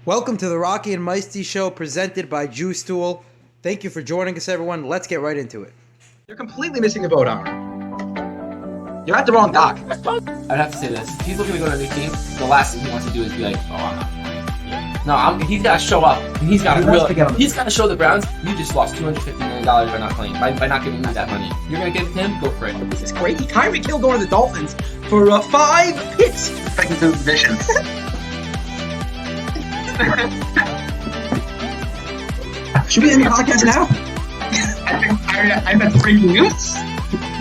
Welcome to the Rocky and Meisty Show presented by Juice Tool. Thank you for joining us, everyone. Let's get right into it. You're completely missing the boat hour. You're at the wrong dock. I'd have to say this. If he's looking to go to a new team, the last thing he wants to do is be like, oh, I'm not playing. Yeah. No, he's got to show up. And he's got to show the Browns, you just lost $250 million by not playing, by not giving me that money. You're going to give it to him? Go for it. This is crazy. Tyreek Hill going to the Dolphins for 5 picks. Second position. Should we end the podcast now? I that's breaking news.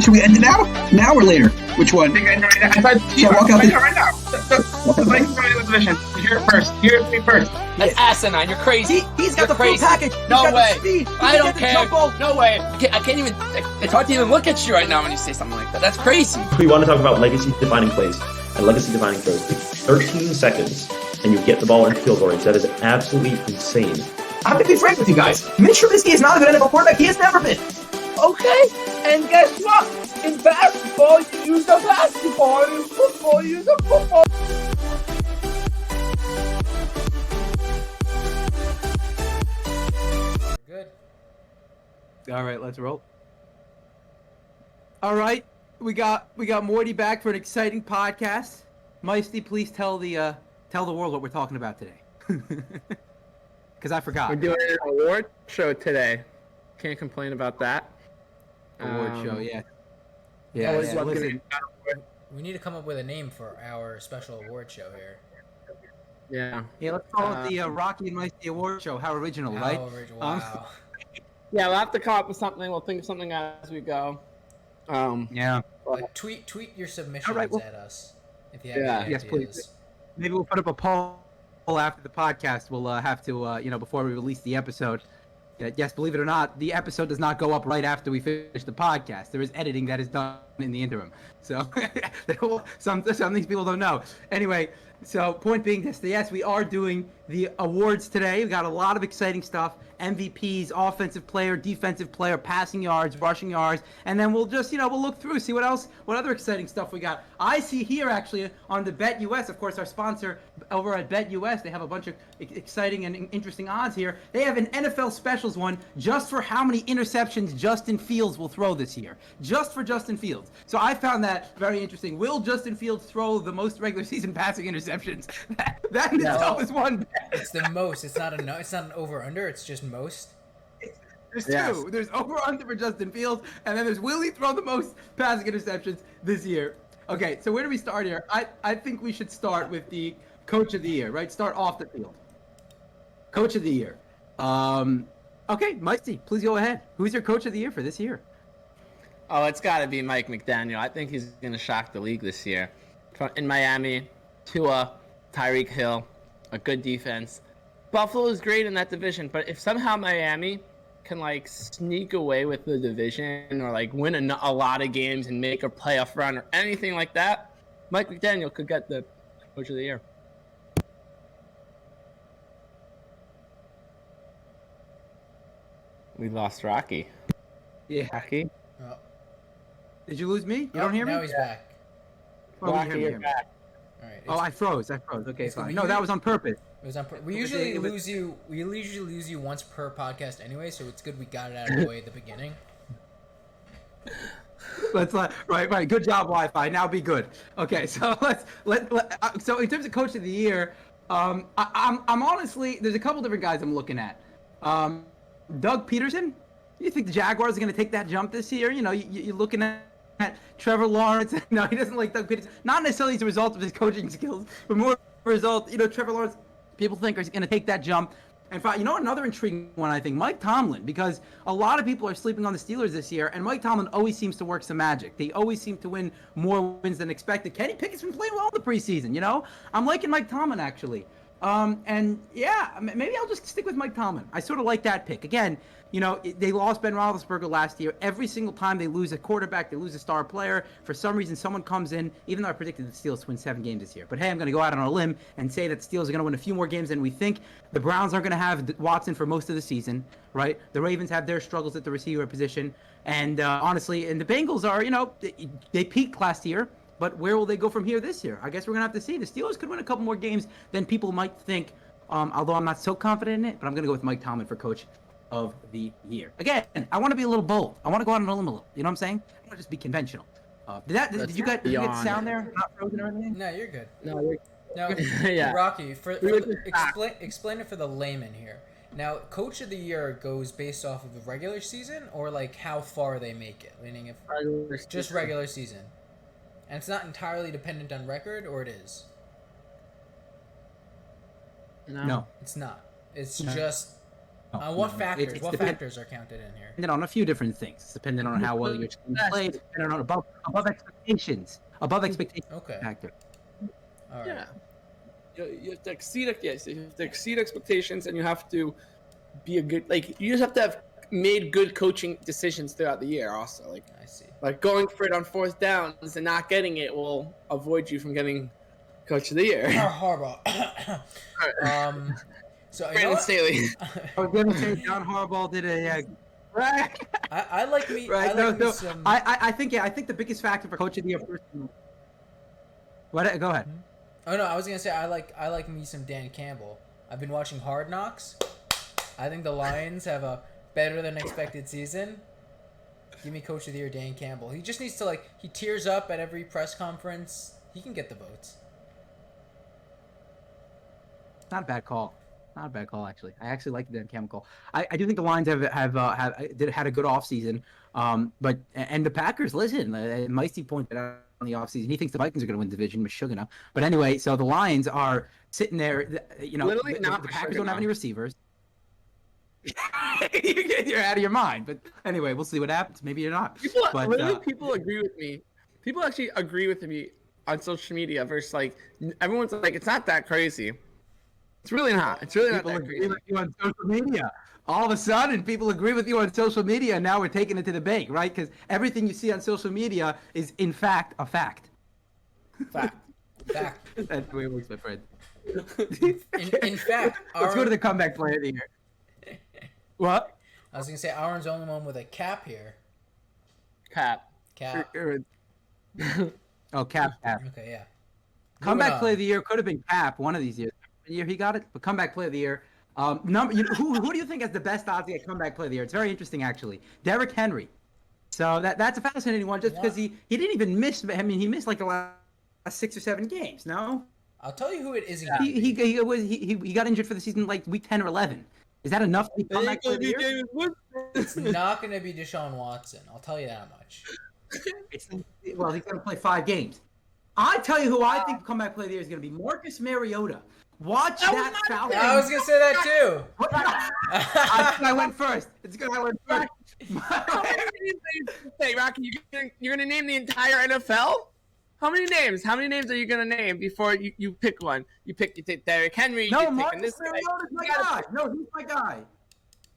Should we end it now? Now or later? Which one? I thought So walk out right now. The Vikings going to the division. Hear it first. Hear it first. That's asinine. You're crazy. He's got the crazy. full package. No way. I don't the care. jumbo. No way. I can't even. It's hard to even look at you right now when you say something like that. That's crazy. We want to talk about legacy-defining plays and legacy-defining throws. 13 seconds, and you get the ball into field goal range. That is absolutely insane. I have to be frank with you guys. Mitch Trubisky is not a good NFL quarterback. He has never been. Okay. And guess what? In basketball, you use a basketball. In football, you use a football. Good. All right, let's roll. All right, we got Morty back for an exciting podcast. Meisty, please tell the world what we're talking about today. Because I forgot. We're doing an award show today. Can't complain about that. Award show, yeah. Yeah, Always love listen, getting- We need to come up with a name for our special award show here. Yeah. yeah, let's call it the Rocky and Meisty Award Show. How original, right? Wow. Yeah, we'll have to come up with something. We'll think of something as we go. Yeah. Tweet your submissions All right, well- at us if you have any Yes, ideas. please. Maybe we'll put up a poll after the podcast. We'll have to, before we release the episode. Yes, believe it or not, the episode does not go up right after we finish the podcast. There is editing that is done in the interim. So some of these people don't know. Anyway, so point being this, yes, we are doing the awards today. We got a lot of exciting stuff. MVPs, offensive player, defensive player, passing yards, rushing yards, and then we'll just, we'll look through, see what other exciting stuff we got. I see here actually on the Bet US, of course, our sponsor over at Bet US, they have a bunch of exciting and interesting odds here. They have an NFL specials one just for how many interceptions Justin Fields will throw this year. Just for Justin Fields. So I found that very interesting. Will Justin Fields throw the most regular season passing interceptions? That in itself is one. It's the most. It's not an over/under. It's just most. There's two. There's over/under for Justin Fields, and then there's will he throw the most passing interceptions this year? Okay, so where do we start here? I think we should start with the Coach of the Year, right? Start off the field. Coach of the Year. Okay, Meisty, please go ahead. Who's your Coach of the Year for this year? Oh, it's got to be Mike McDaniel. I think he's going to shock the league this year. In Miami, Tua, Tyreek Hill, a good defense. Buffalo is great in that division, but if somehow Miami can sneak away with the division or win a lot of games and make a playoff run or anything like that, Mike McDaniel could get the Coach of the Year. We lost Rocky. Yeah. Rocky? Oh, Did you lose me? You don't hear me? Now he's back. Oh, you Rocky, hear me, you're hear me. back. All right. Oh, I froze. Okay, it's gonna fine. be No, you. that was on purpose. It was on. We It was- usually it was- lose you. We usually lose you once per podcast anyway, so it's good we got it out of the way at the beginning. Right. Good job, Wi-Fi. Now be good. Okay, so so in terms of Coach of the Year, I'm honestly, there's a couple different guys I'm looking at. Doug Peterson. You think the Jaguars are going to take that jump this year? You're looking at Trevor Lawrence. No, he doesn't like Doug Peterson. Not necessarily as a result of his coaching skills, but more a result. Trevor Lawrence. People think is going to take that jump. And another intriguing one, I think, Mike Tomlin, because a lot of people are sleeping on the Steelers this year, and Mike Tomlin always seems to work some magic. They always seem to win more wins than expected. Kenny Pickett's been playing well in the preseason, I'm liking Mike Tomlin, actually. And yeah, maybe I'll just stick with Mike Tomlin. I sort of like that pick. Again, they lost Ben Roethlisberger last year. Every single time they lose a quarterback, they lose a star player. For some reason, someone comes in, even though I predicted the Steelers to win 7 games this year. But hey, I'm going to go out on a limb and say that the Steelers are going to win a few more games than we think. The Browns are going to have Watson for most of the season, right? The Ravens have their struggles at the receiver position. And honestly, and the Bengals are, they peaked last year. But where will they go from here this year? I guess we're going to have to see. The Steelers could win a couple more games than people might think although I'm not so confident in it, but I'm gonna go with Mike Tomlin for Coach of the Year. Again, I want to be a little bold. I want to go out on a limb a little. You know what I'm saying? I want to just be conventional. Did you get beyond sound there? Not frozen or anything? No, you're good. No, Now, yeah. Rocky, explain it for the layman here. Now, Coach of the Year goes based off of the regular season, or like how far they make it, meaning if just regular season, and it's not entirely dependent on record, or it is. No. It's not. It's No. just No, what no. factors? It's What depend- factors are counted in here? Depending on a few different things. It's depending on how well your team played, depending on above expectations. Above expectations Okay. factor. All right. Yeah. You have to exceed you have to exceed expectations, and you have to be a good you just have to have made good coaching decisions throughout the year. Also, I see. like going for it on fourth downs and not getting it will avoid you from getting Coach of the Year. Harbaugh. So you know Brandon what? Staley. I was gonna say John Harbaugh did right. I like me. Right. I like No, me some. I think the biggest factor for Coach of the Year first. What? Go ahead. Oh no, I was gonna say I like me some Dan Campbell. I've been watching Hard Knocks. I think the Lions have a better than expected season. Give me Coach of the Year, Dan Campbell. He just needs to he tears up at every press conference. He can get the votes. Not a bad call. Not a bad call, actually. I actually like the Dan Campbell call. I do think the Lions had a good offseason. But the Packers, listen, Meisty pointed out on the offseason, he thinks the Vikings are going to win the division, Meshuggah. But anyway, so the Lions are sitting there, Literally not the Packers don't have Meshuggah. any receivers. You're out of your mind. But anyway, we'll see what happens. Maybe you're not. People agree with me. People actually agree with me on social media versus everyone's like, it's not that crazy. It's really not. It's really not People that agree crazy. with you on social media. All of a sudden, people agree with you on social media, and now we're taking it to the bank, right? Because everything you see on social media is, in fact, a fact. Fact. Fact. That's the way it works, my friend. In fact, Let's go to the comeback player of the year. What? I was gonna say Aaron's the only one with a cap here. Cap. Cap. Oh, Cap. Okay, yeah. Comeback player of the year could have been Cap one of these years. The year he got it, but comeback player of the year. Who do you think has the best odds to get comeback player of the year? It's very interesting, actually. Derrick Henry. So that's a fascinating one, just because he didn't even miss. I mean, he missed like the last 6 or 7 games. No. I'll tell you who it isn't. He got injured for the season like week 10 or 11. Is that enough to be comeback player of the year? It's not going to be Deshaun Watson. I'll tell you that much. Well, he's going to play 5 games. I tell you who I think comeback player of the year is going to be Marcus Mariota. Watch that Falcon. I was going to say that too. I went first. It's good. I went first. Hey, Rocky, you're gonna name the entire NFL? How many names? How many names are you gonna name before you pick one? You take Derrick Henry. No, you're picking Marcus this guy. Mariota's my You gotta guy. No, he's my guy.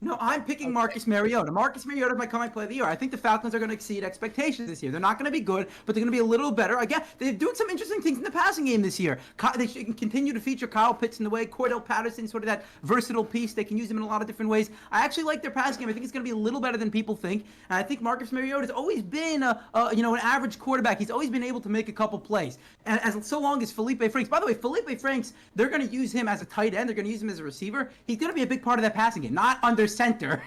No, I'm picking Marcus Mariota. Marcus Mariota is my comeback player of the year. I think the Falcons are going to exceed expectations this year. They're not going to be good, but they're going to be a little better. Again, they're doing some interesting things in the passing game this year. They should continue to feature Kyle Pitts in the way. Cordell Patterson, sort of that versatile piece. They can use him in a lot of different ways. I actually like their passing game. I think it's going to be a little better than people think. And I think Marcus Mariota has always been an average quarterback. He's always been able to make a couple plays. And as so long as Felipe Franks, by the way, Felipe Franks, they're going to use him as a tight end. They're going to use him as a receiver. He's going to be a big part of that passing game, not under center.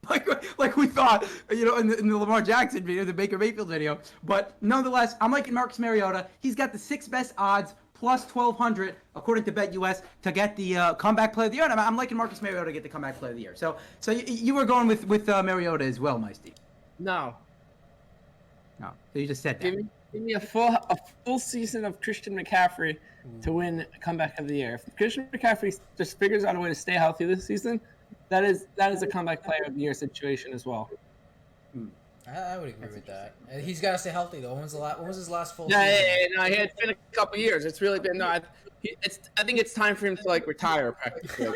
like we thought, in the Lamar Jackson video, the Baker Mayfield video. But nonetheless, I'm liking Marcus Mariota. He's got the 6th best odds, plus 1,200, according to BetUS, to get the comeback player of the year. And I'm liking Marcus Mariota to get the comeback player of the year. So you were going with Mariota as well, my Steve. No. No. So you just said that. Give me a full season of Christian McCaffrey to win comeback of the year. If Christian McCaffrey just figures out a way to stay healthy this season, that is a comeback player of the year situation as well. I would agree with that. He's got to stay healthy though. When was his last full Yeah, season? no, it's been a couple years. It's really been I think it's time for him to retire practically.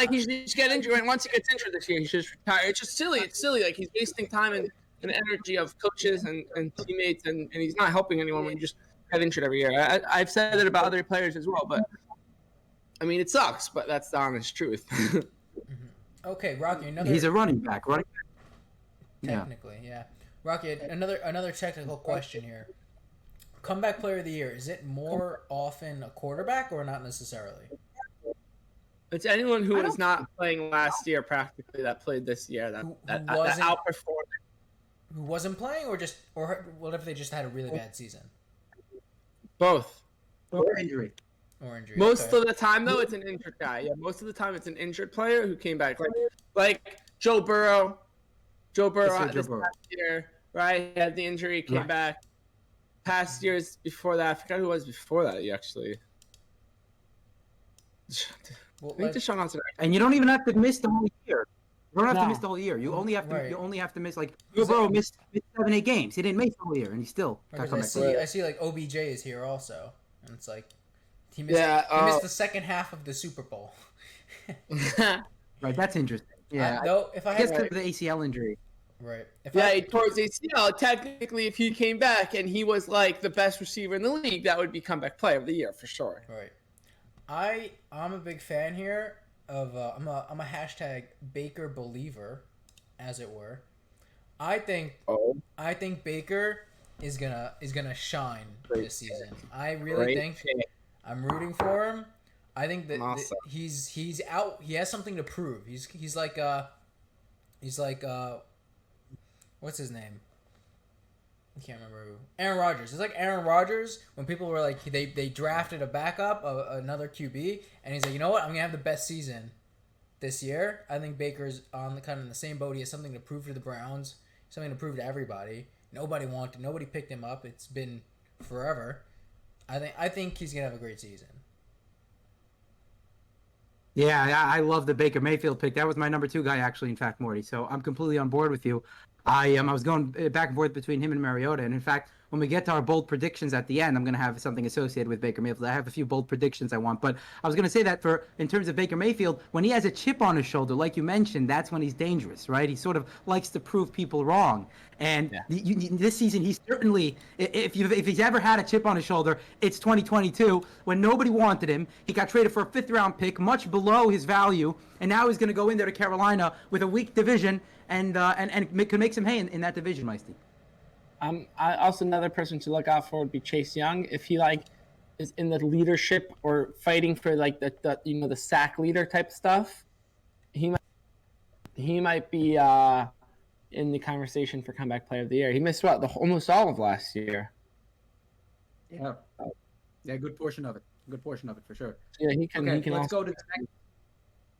He should just get injured. And once he gets injured this year, he should just retire. It's just silly. It's silly. He's wasting time and energy of coaches and teammates, and he's not helping anyone when you just get injured every year. I've said it about other players as well, but I mean, it sucks, but that's the honest truth. Okay, Rocky. He's a running back, right? Technically, yeah. Rocky, another technical question here. Comeback player of the year, is it more often a quarterback or not necessarily? It's anyone who I was don't- not playing last year practically that played this year that Who that wasn't- outperformed. Who wasn't playing, or what if they just had a really bad season Both. Or injury. or injury? Most Okay. of the time, though, it's an injured guy. Yeah, most of the time, it's an injured player who came back. Like Joe Burrow. Joe Burrow Let's say had Joe this Burrow. past year, right? He had the injury, came Right. back. Past years before that, I forgot who it was before that, actually. Well, I think Deshaun Watson. And you don't even have to miss the whole year. You don't have to No. miss the whole year. You only have to. Right. You only have to miss like Was Joe it- Burrow missed 7-8 games. He didn't miss the whole year, and he still got Because come back. I see like OBJ is here also, and it's like he missed Yeah, he missed the second half of the Super Bowl. Right, that's interesting. Yeah, Though if I I guess had because of the ACL injury. right, if Yeah, I, he tore his ACL. Technically, if he came back and he was like the best receiver in the league, that would be comeback player of the year for sure. right, I'm a big fan here of I'm a hashtag Baker believer, as it were. I think Baker is gonna shine this season. I really Great think pick. I'm rooting for him. I think that Awesome. he's out. He has something to prove. He's like what's his name? I can't remember who. Aaron Rodgers. It's like Aaron Rodgers when people were like they drafted a backup, another QB, and he's like, you know what? I'm gonna have the best season this year. I think Baker's on the kind of in the same boat. He has something to prove to the Browns, something to prove to everybody. Nobody picked him up. It's been forever. I think he's gonna have a great season. Yeah, I love the Baker Mayfield pick. That was my number 2 guy, actually. In fact, Morty. So I'm completely on board with you. I was going back and forth between him and Mariota, and in fact, when we get to our bold predictions at the end, I'm going to have something associated with Baker Mayfield. I have a few bold predictions I want, but I was going to say that in terms of Baker Mayfield, when he has a chip on his shoulder, like you mentioned, that's when he's dangerous, right? He sort of likes to prove people wrong. And this season, he's certainly, if he's ever had a chip on his shoulder, it's 2022 when nobody wanted him. He got traded for a 5th-round pick, much below his value, and now he's going to go in there to Carolina with a weak division and could make some hay in that division, Meisty. Also another person to look out for would be Chase Young. If he is in the leadership or fighting for like the sack leader type stuff, he might be in the conversation for comeback player of the year. He missed almost all of last year. Yeah, good portion of it. Good portion of it for sure. Yeah, he can. Okay, He can let's also, go to the next.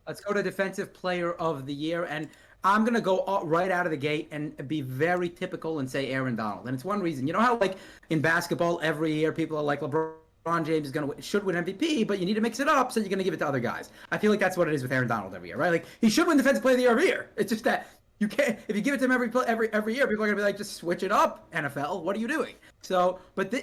Let's go to defensive player of the year, and I'm gonna go right out of the gate and be very typical and say Aaron Donald, and it's one reason. You know how like in basketball every year people are like LeBron James should win MVP, but you need to mix it up, so you're gonna give it to other guys. I feel like that's what it is with Aaron Donald every year, right? Like he should win defensive player of the year every year. It's just that you can't if you give it to him every year, people are gonna be like, just switch it up, NFL. What are you doing? So, but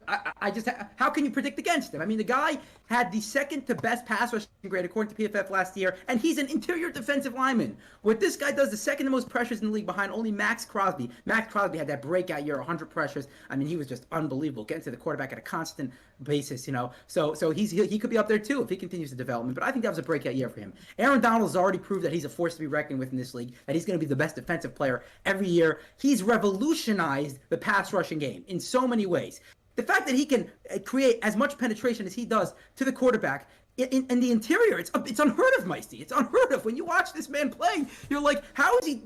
I just how can you predict against him? I mean, the guy had the second to best pass rushing grade according to PFF last year, and he's an interior defensive lineman. What this guy does, the second to most pressures in the league behind only Max Crosby. Max Crosby had that breakout year, 100 pressures. I mean, he was just unbelievable, getting to the quarterback at a constant basis, you know. So he could be up there too if he continues the development. But I think that was a breakout year for him. Aaron Donald has already proved that he's a force to be reckoned with in this league, that he's going to be the best defensive player every year. He's revolutionized the pass rushing game in so many ways. The fact that he can create as much penetration as he does to the quarterback in the interior, it's unheard of, Meisty. It's unheard of. When you watch this man play, you're like, how is he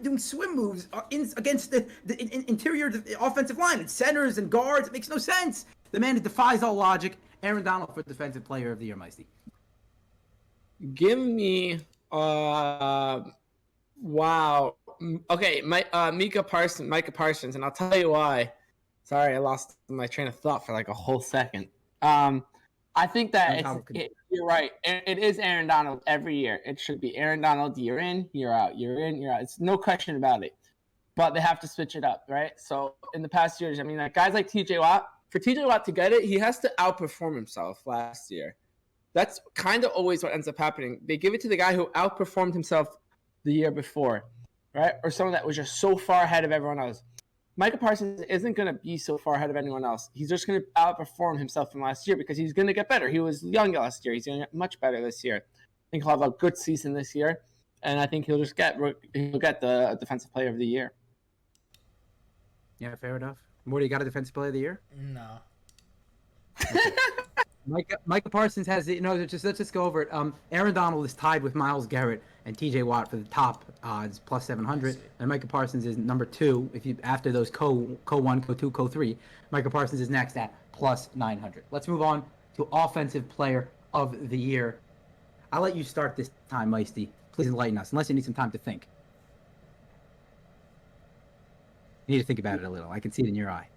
doing swim moves against the interior offensive line and centers and guards? It makes no sense. The man defies all logic. Aaron Donald for defensive player of the year, Meisty. give me wow. Okay, Micah Parsons, and I'll tell you why. Sorry, I lost my train of thought for like a whole second. I think that you're right. It is Aaron Donald every year. It should be Aaron Donald year in, year out, year in, year out. It's no question about it. But they have to switch it up, right? So in the past years, I mean, like guys like TJ Watt, for TJ Watt to get it, he has to outperform himself last year. That's kind of always what ends up happening. They give it to the guy who outperformed himself the year before, right? Or someone that was just so far ahead of everyone else. Micah Parsons isn't going to be so far ahead of anyone else. He's just going to outperform himself from last year because he's going to get better. He was young last year. He's going to get much better this year. I think he'll have a good season this year, and I think he'll get the defensive player of the year. Yeah, fair enough. Morty, you got a defensive player of the year? No. Micah Parsons has the let's just go over it. Aaron Donald is tied with Myles Garrett and T.J. Watt for the top odds plus 700, and Micah Parsons is number 2. If you after those co 1, co 2, co 3, Micah Parsons is next at plus 900. Let's move on to offensive player of the year. I'll let you start this time, Meisty. Please enlighten us, unless you need some time to think. You need to think about it a little. I can see it in your eye.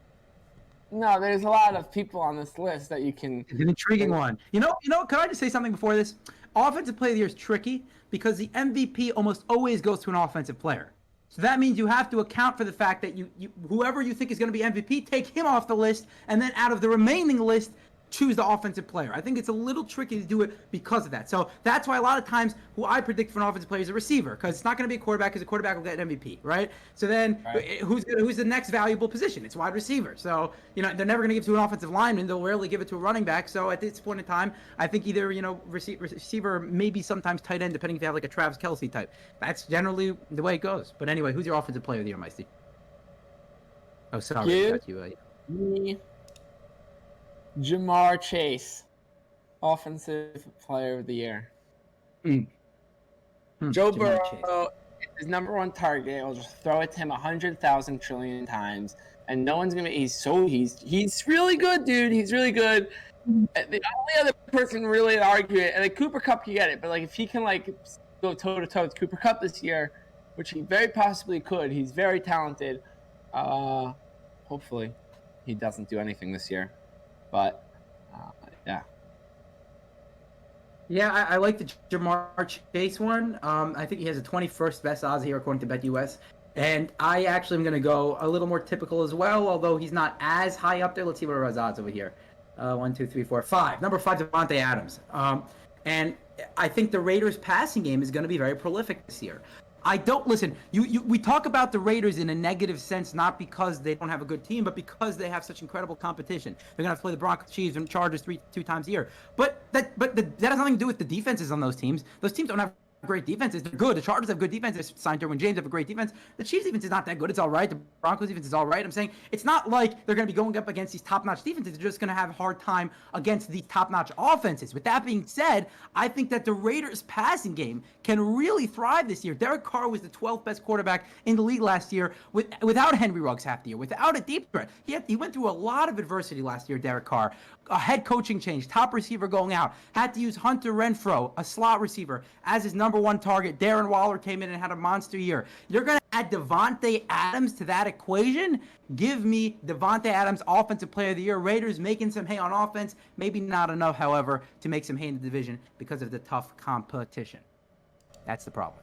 No, there's a lot of people on this list that you can. It's an intriguing one. You know. Can I just say something before this? Offensive player of the year is tricky because the MVP almost always goes to an offensive player. So that means you have to account for the fact that you whoever you think is going to be MVP, take him off the list, and then out of the remaining list, choose the offensive player. I think it's a little tricky to do it because of that. So that's why a lot of times who I predict for an offensive player is a receiver, because it's not going to be a quarterback, because a quarterback will get an MVP, right? So then who's the next valuable position? It's wide receiver. So, they're never going to give it to an offensive lineman. They'll rarely give it to a running back. So at this point in time, I think either, receiver, maybe sometimes tight end, depending if you have like a Travis Kelce type. That's generally the way it goes. But anyway, who's your offensive player of the year, Meisty? Oh, sorry. Got you. Me. Jamar Chase, offensive player of the year. Joe Burrow is number 1 target. I'll just throw it to him 100,000 trillion times, and no one's gonna. He's really good, dude. He's really good. The only other person really to argue it, and like Cooper Kupp can get it, but like if he can go toe to toe with Cooper Kupp this year, which he very possibly could, he's very talented. Hopefully, he doesn't do anything this year. But, yeah. Yeah, I like the Jamar Chase one. I think he has a 21st best odds here according to BetUS. And I actually am going to go a little more typical as well, although he's not as high up there. Let's see what are his odds over here. 1, 2, 3, 4, 5. Number 5, Devontae Adams. And I think the Raiders' passing game is going to be very prolific this year. We talk about the Raiders in a negative sense, not because they don't have a good team, but because they have such incredible competition. They're gonna have to play the Broncos, Chiefs, and Chargers two times a year. But that has nothing to do with the defenses on those teams. Those teams don't have great defenses. They're good. The Chargers have good defenses. Signed Derwin James, have a great defense. The Chiefs defense is not that good. It's all right. The Broncos defense is all right. I'm saying it's not like they're going to be going up against these top-notch defenses. They're just going to have a hard time against these top-notch offenses. With that being said, I think that the Raiders' passing game can really thrive this year. Derek Carr was the 12th best quarterback in the league last year without Henry Ruggs half the year, without a deep threat. He went through a lot of adversity last year, Derek Carr. A head coaching change, top receiver going out, had to use Hunter Renfrow, a slot receiver, as his number 1 target. Darren Waller came in and had a monster year. You're going to add Devontae Adams to that equation? Give me Devontae Adams, offensive player of the year. Raiders making some hay on offense. Maybe not enough, however, to make some hay in the division because of the tough competition. That's the problem.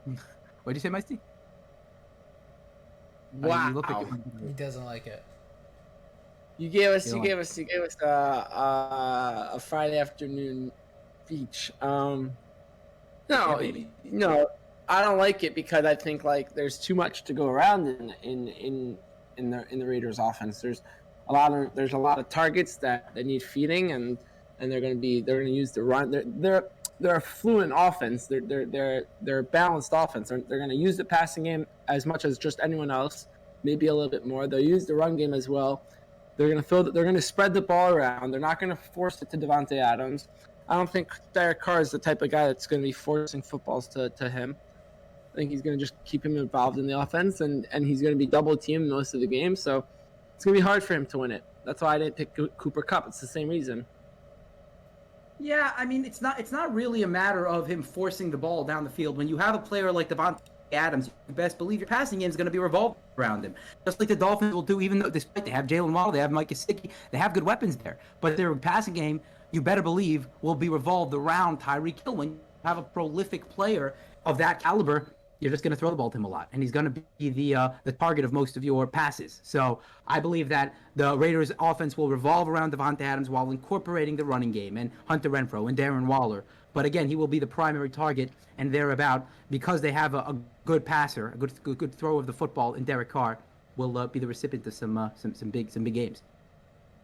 What did you say, Meisty? Wow. You look like He doesn't like it. You gave us a Friday afternoon beach. No, I don't like it because I think there's too much to go around in the Raiders offense. There's a lot of targets that need feeding, and they're going to use the run. They're a fluent offense. They're a balanced offense. They're going to use the passing game as much as just anyone else, maybe a little bit more. They'll use the run game as well. They're going to spread the ball around. They're not going to force it to Devontae Adams. I don't think Derek Carr is the type of guy that's going to be forcing footballs to him. I think he's going to just keep him involved in the offense, and he's going to be double teamed most of the game. So it's going to be hard for him to win it. That's why I didn't pick Cooper Kupp. It's the same reason. Yeah, I mean, it's not really a matter of him forcing the ball down the field. When you have a player like Devontae Adams, you best believe your passing game is going to be revolved around him. Just like the Dolphins will do, even though despite they have Jalen Waddle, they have Mike Gesicki, they have good weapons there. But their passing game, you better believe, will be revolved around Tyreek Hill. When you have a prolific player of that caliber, you're just going to throw the ball to him a lot, and he's going to be the target of most of your passes. So I believe that the Raiders' offense will revolve around Devontae Adams while incorporating the running game and Hunter Renfrow and Darren Waller. But again, he will be the primary target, and thereabout, because they have a good passer, a good thrower of the football in Derek Carr, will be the recipient of some big games.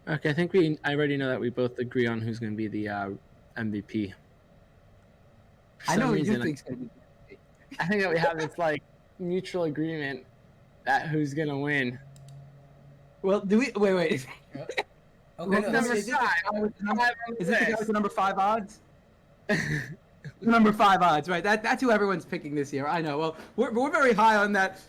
Okay, I think I already know that we both agree on who's going to be the MVP. I know you think it's going to be. I think that we have this mutual agreement that who's going to win. Well, do we? Wait. Okay, no, Number Is it the five. guy with the number- Five on the is it the guy list. with the number 5 odds? Number 5 odds, right? That's who everyone's picking this year. I know. Well, we're very high on that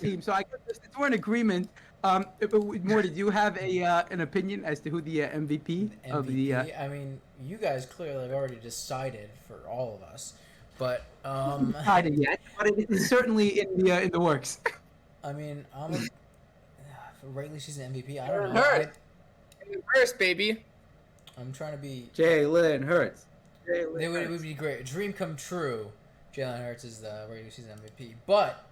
team, so I guess we're in agreement. More, did you have an opinion as to who the MVP of the? MVP. I mean, you guys clearly have already decided for all of us, but Decided yet, but it is certainly in the works. I mean, I'm a for regular season MVP. I don't know. Hurt. First, baby. I'm trying to be. Jalen Hurts. It would be great. A dream come true. Jalen Hurts is the regular season MVP. But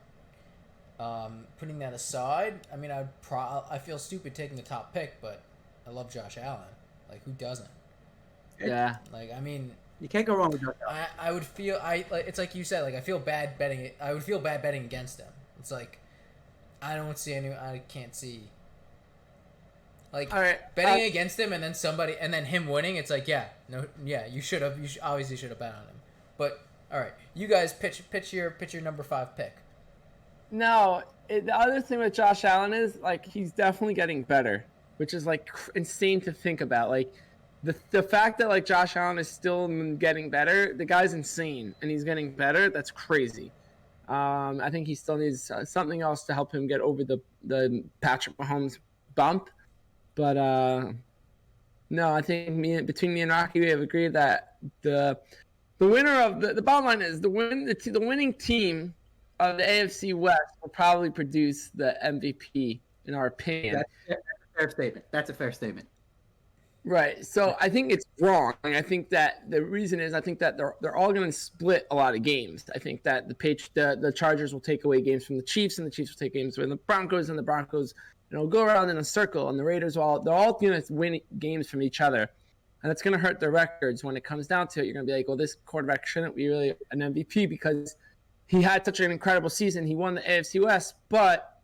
putting that aside, I mean, I feel stupid taking the top pick, but I love Josh Allen. Like, who doesn't? Yeah. Like, I mean, You can't go wrong with Josh Allen. I would feel it's like you said. Like, I feel bad betting it. I would feel bad betting against him. It's like I can't see. Like, All right. betting against him and then him winning, it's like, you obviously should have bet on him. But all right, you guys pitch your number 5 pick. No, the other thing with Josh Allen is like he's definitely getting better, which is like insane to think about. Like the fact that like Josh Allen is still getting better, the guy's insane, and he's getting better. That's crazy. I think he still needs something else to help him get over the Patrick Mahomes bump. But no, I think between me and Rocky, we have agreed that the winner of the bottom line is the winning team of the AFC West will probably produce the MVP in our opinion. That's a fair statement. That's a fair statement. Right. So I think it's wrong. I think that the reason is I think that they're all going to split a lot of games. I think that the Chargers will take away games from the Chiefs, and the Chiefs will take games from the Broncos, and the Broncos go around in a circle, and the Raiders they're all going to win games from each other, and it's going to hurt their records when it comes down to it. You're going to be like, well, this quarterback shouldn't be really an MVP because he had such an incredible season. He won the AFC West, but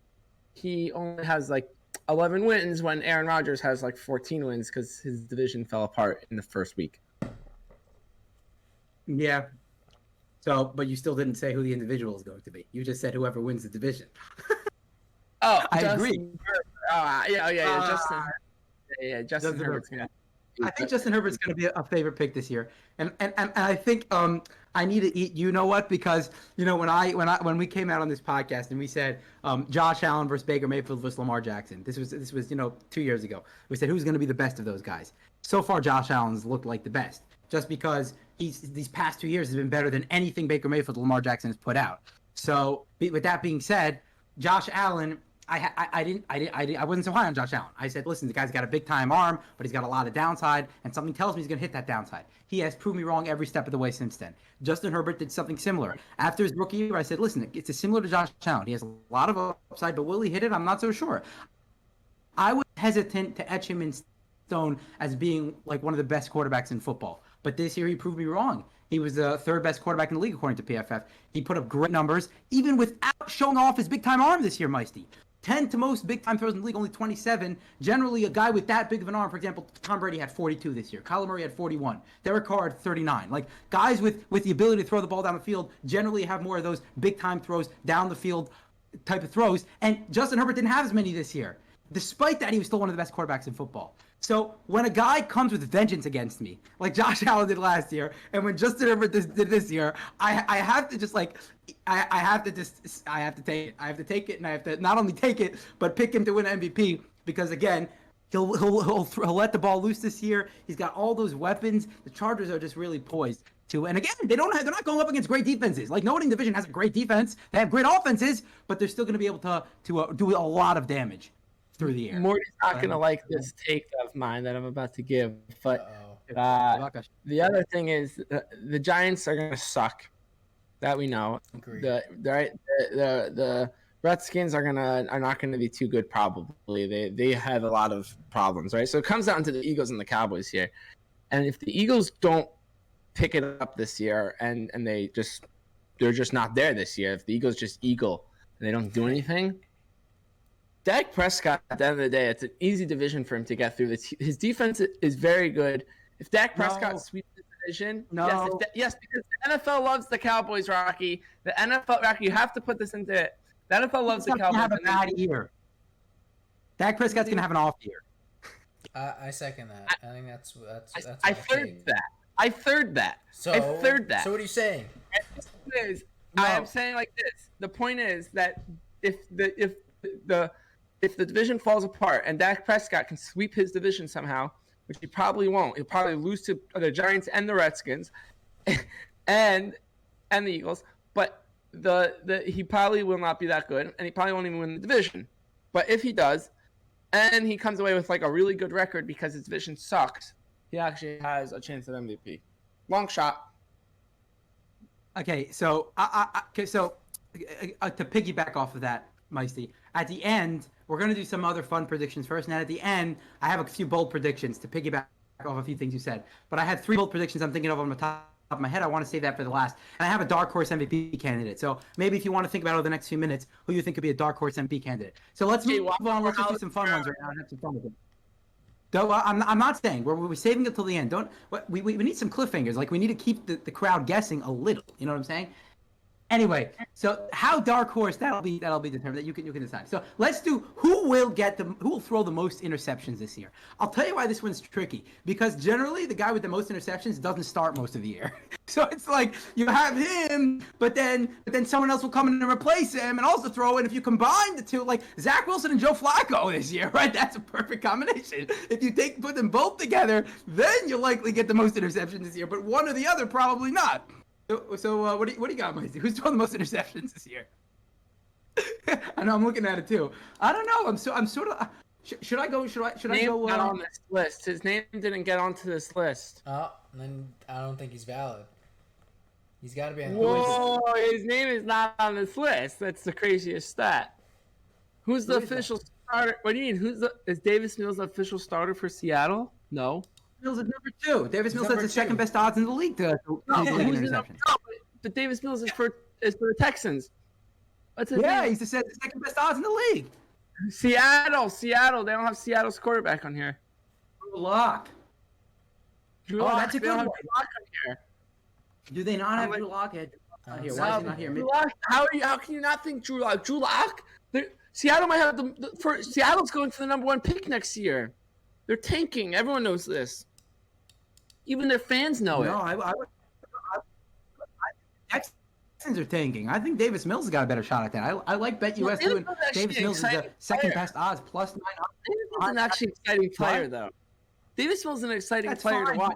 he only has like 11 wins when Aaron Rodgers has like 14 wins because his division fell apart in the first week. Yeah. So, but you still didn't say who the individual is going to be. You just said whoever wins the division. Oh, I Justin agree. Yeah. Justin Herbert's gonna. I think Justin Herbert's going to be a favorite pick this year, and I think I need to eat. You know what? Because when we came out on this podcast and we said Josh Allen versus Baker Mayfield versus Lamar Jackson. This was 2 years ago. We said who's going to be the best of those guys. So far, Josh Allen's looked like the best, just because these past 2 years has been better than anything Baker Mayfield or Lamar Jackson has put out. So with that being said, Josh Allen. I wasn't so high on Josh Allen. I said, listen, the guy's got a big time arm, but he's got a lot of downside, and something tells me he's going to hit that downside. He has proved me wrong every step of the way since then. Justin Herbert did something similar. After his rookie year, I said, listen, it's similar to Josh Allen. He has a lot of upside, but will he hit it? I'm not so sure. I was hesitant to etch him in stone as being like one of the best quarterbacks in football. But this year he proved me wrong. He was the 3rd best quarterback in the league according to PFF. He put up great numbers, even without showing off his big time arm this year, Meisty. 10 to most big-time throws in the league, only 27. Generally, a guy with that big of an arm, for example, Tom Brady had 42 this year. Kyler Murray had 41. Derek Carr had 39. Like, guys with the ability to throw the ball down the field generally have more of those big-time throws, down the field type of throws. And Justin Herbert didn't have as many this year. Despite that, he was still one of the best quarterbacks in football. So when a guy comes with vengeance against me, like Josh Allen did last year, and when Justin Herbert did this year, I have to just like, I have to take it. I have to take it, and I have to not only take it, but pick him to win MVP because again, he'll let the ball loose this year. He's got all those weapons. The Chargers are just really poised to, and again, they're not going up against great defenses. Like no one in the division has a great defense. They have great offenses, but they're still going to be able to do a lot of damage through the air. Morty's not going to like this take of mine that I'm about to give, but the other thing is the Giants are going to suck. That we know. Agreed. The Redskins are not going to be too good probably. They have a lot of problems, right? So it comes down to the Eagles and the Cowboys here. And if the Eagles don't pick it up this year and they're just not there this year, if the Eagles just eagle and they don't do anything, Dak Prescott, at the end of the day, it's an easy division for him to get through. His defense is very good. If Dak Prescott sweeps the division, yes, because the NFL loves the Cowboys, Rocky. The NFL, Rocky, you have to put this into it. The NFL loves the Cowboys. Have a bad year. Dak Prescott's going to have an off year. I second that. I think that's I my third take. that. I third that. So I third that. So what are you saying? Is No. I am saying like this. The point is that the if the division falls apart and Dak Prescott can sweep his division somehow, which he probably won't, he'll probably lose to the Giants and the Redskins, and the Eagles. But he probably will not be that good, and he probably won't even win the division. But if he does, and he comes away with like a really good record because his division sucks, he actually has a chance at MVP. Long shot. Okay, so to piggyback off of that, Meisty, at the end we're gonna do some other fun predictions first, and then at the end I have a few bold predictions to piggyback off a few things you said. But I had 3 bold predictions I'm thinking of on the top of my head. I want to save that for the last, and I have a dark horse MVP candidate. So maybe if you want to think about it over the next few minutes, who you think could be a dark horse MVP candidate. So let's move on. Let's just do some fun ones right now and have some fun with it. Though I'm not saying we're saving it till the end. Don't we need some cliffhangers. Like we need to keep the crowd guessing a little. You know what I'm saying? Anyway, so how dark horse that'll be determined. That you can decide. So let's do who will throw the most interceptions this year. I'll tell you why this one's tricky, because generally the guy with the most interceptions doesn't start most of the year. So it's like you have him, but then someone else will come in and replace him and also throw in. If you combine the two, like Zach Wilson and Joe Flacco this year, right? That's a perfect combination. If you put them both together, then you'll likely get the most interceptions this year. But one or the other, probably not. So what do you got, Mike? Who's throwing the most interceptions this year? I know I'm looking at it too. I don't know. I'm sort of. Should I go? Should I go? Not on this list. His name didn't get onto this list. Oh, then I don't think he's valid. He's got to be on the Whoa, his name is not on this list. That's the craziest stat. Who's the official starter? What do you mean? Is Davis Mills the official starter for Seattle? No. Mills is number 2. Davis Mills has the 2. second best odds in the league to lead the league in interceptions. But Davis Mills is for the Texans. What's his Yeah, name? he's the second best odds in the league. Seattle. They don't have Seattle's quarterback on here. Lock. Drew Oh, Lock. that's a They don't good have one. Drew Lock on here. Do they not have like- Drew Lock? Not here. No, Why is he not here? Drew Lock? How can you not think Drew Lock? Drew Lock? Seattle might have Seattle's going for the number 1 pick next year. They're tanking. Everyone knows this. Even their fans know No, it. Texans are tanking. I think Davis Mills has got a better shot at that. I like BetUS doing Davis Mills is the second best odds plus 900. Davis Mills is an actually exciting player, though. Davis Mills is an exciting player to watch.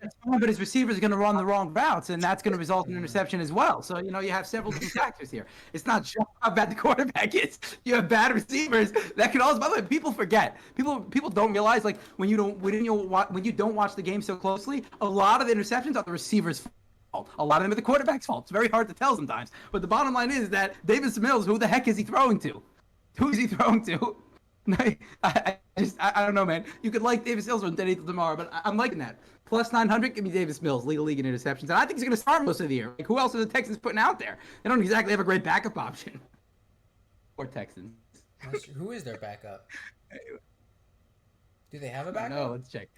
That's fine, but his receivers are going to run the wrong routes, and that's going to result in interception as well. So, you have several different factors here. It's not just how bad the quarterback is. You have bad receivers that can also. By the way, people forget. People don't realize, like, when you don't watch the game so closely, a lot of the interceptions are the receivers' fault. A lot of them are the quarterback's fault. It's very hard to tell sometimes. But the bottom line is that Davis Mills, who the heck is he throwing to? Who is he throwing to? I don't know, man. You could like Davis Mills from today till tomorrow, but I'm liking that. Plus 900, give me Davis Mills, lead the league in interceptions. And I think he's going to start most of the year. Like, who else are the Texans putting out there? They don't exactly have a great backup option. Or Texans. Who is their backup? Do they have a backup? No, let's check.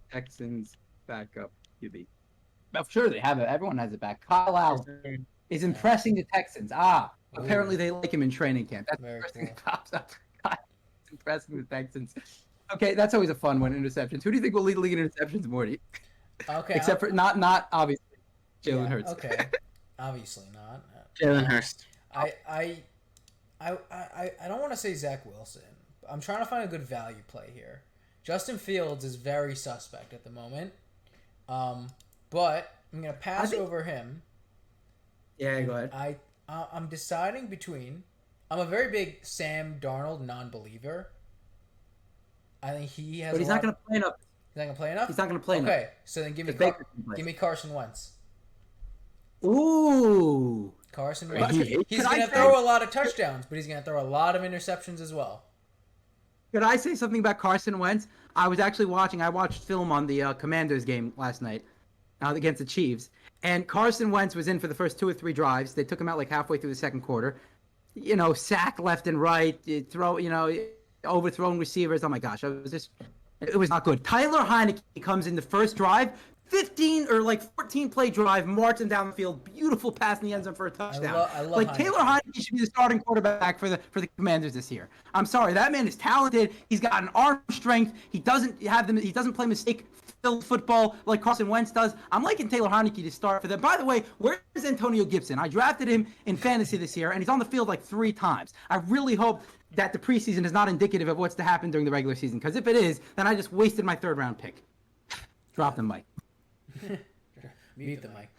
Texans backup QB. Well, sure they have it. Everyone has a back. Kyle Allen is impressing the Texans. Apparently they like him in training camp. That's the Very first thing cool. that pops up. It's impressing the Texans. Okay, that's always a fun one. Interceptions. Who do you think will lead the league in interceptions, Morty? Okay. Except for not obviously Jalen Hurts. Okay. Obviously not. Jalen Hurst. I don't want to say Zach Wilson. I'm trying to find a good value play here. Justin Fields is very suspect at the moment. But I'm gonna pass over him. Yeah, go ahead. I'm deciding between. I'm a very big Sam Darnold non-believer. I think he has. But he's not going to play enough. He's not gonna play enough. He's not going to play enough. Okay, so then give me give me Carson Wentz. Ooh. Carson Wait, Wentz. he- He's can I gonna say- throw a lot of touchdowns, but he's gonna throw a lot of interceptions as well. Could I say something about Carson Wentz? I watched film on the Commanders game last night against the Chiefs. And Carson Wentz was in for the first 2 or 3 drives. They took him out like halfway through the second quarter. Sack left and right, overthrown receivers. Oh my gosh, it was not good. Tyler Heineke comes in the first drive, 15 or like 14 play drive, marching down the field, beautiful pass in the end zone for a touchdown. I love Like Heineke. Taylor Heineke should be the starting quarterback for the Commanders this year. I'm sorry, that man is talented. He's got an arm strength. He doesn't play mistake-filled football like Carson Wentz does. I'm liking Taylor Heineke to start for them. By the way, where's Antonio Gibson? I drafted him in fantasy this year, and he's on the field like 3 times. I really hope that the preseason is not indicative of what's to happen during the regular season, because if it is, then I just wasted my 3rd-round pick. Drop the mic. Mute the mic.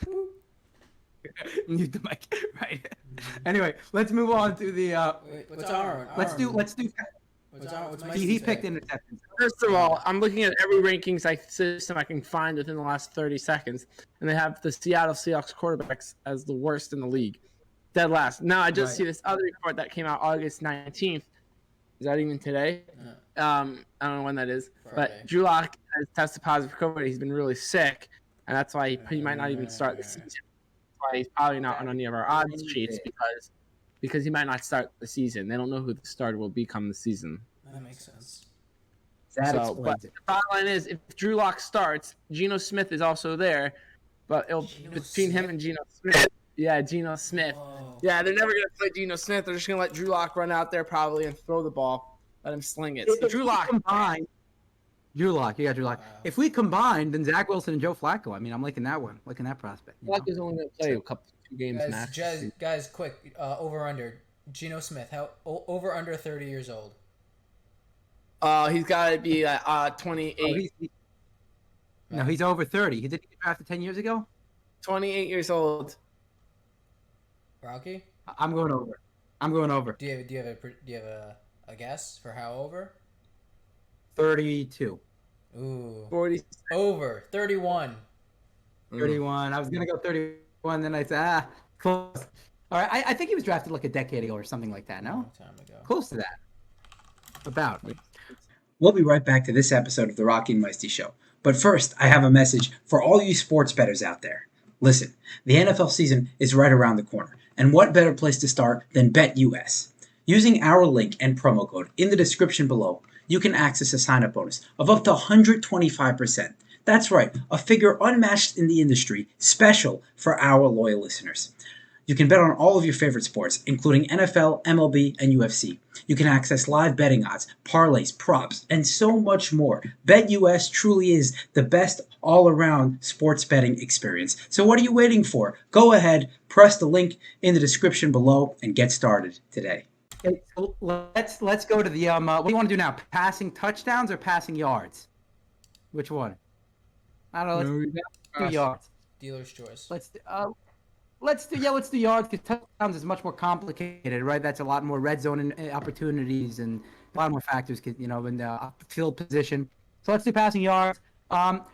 Mute the mic. Right. Anyway, let's move on to the. Wait, what's Aaron? Let's do. What's Mike's He pick? picked interceptions. First of all, I'm looking at every rankings system I can find within the last 30 seconds, and they have the Seattle Seahawks quarterbacks as the worst in the league. Dead last. Now I just see this other report that came out August 19th. Is that even today? I don't know when that is. Friday. But Drew Lock has tested positive for COVID. He's been really sick, and that's why he might not even start the season. That's why he's probably not on any of our odds sheets because he might not start the season. They don't know who the starter will be come the season. That makes sense. That But explains it. the bottom line is, if Drew Lock starts, Geno Smith is also there, but between him and Geno Smith. Yeah, Geno Smith. Whoa. Yeah, they're never gonna play Geno Smith. They're just gonna let Drew Lock run out there probably and throw the ball, let him sling it. So Drew Lock. Drew Lock, you got Drew Lock. Wow. If we combine, then Zach Wilson and Joe Flacco. I mean, I'm liking that one. Liking that prospect. you Lock know? is only gonna play two games max. Guys, quick. Over under. Geno Smith. How over under 30 years old? He's got to be 28. No, he's over 30. He did get drafted 10 years ago. 28 years old. Rocky? I'm going over. I'm going over. Do you have a guess for how over? 32. Ooh. 40. Over 31. 31. I was gonna go 31, then I said, close. All right, I think he was drafted like a decade ago or something like that. No, Long time ago. close to that. About. We'll be right back to this episode of the Rocky and Meisty Show. But first, I have a message for all you sports bettors out there. Listen, the NFL season is right around the corner, and what better place to start than BetUS? Using our link and promo code in the description below, you can access a sign-up bonus of up to 125%. That's right, a figure unmatched in the industry, special for our loyal listeners. You can bet on all of your favorite sports, including NFL, MLB, and UFC. You can access live betting odds, parlays, props, and so much more. BetUS truly is the best all-around sports betting experience. So what are you waiting for? Go ahead, press the link in the description below, and get started today. Okay, so let's go to the what do you want to do now? Passing touchdowns or passing yards? Which one? I don't know. Let's do yards. Dealer's choice. Let's do yards because touchdowns is much more complicated, right? That's a lot more red zone and opportunities and a lot more factors, in the field position. So let's do passing yards.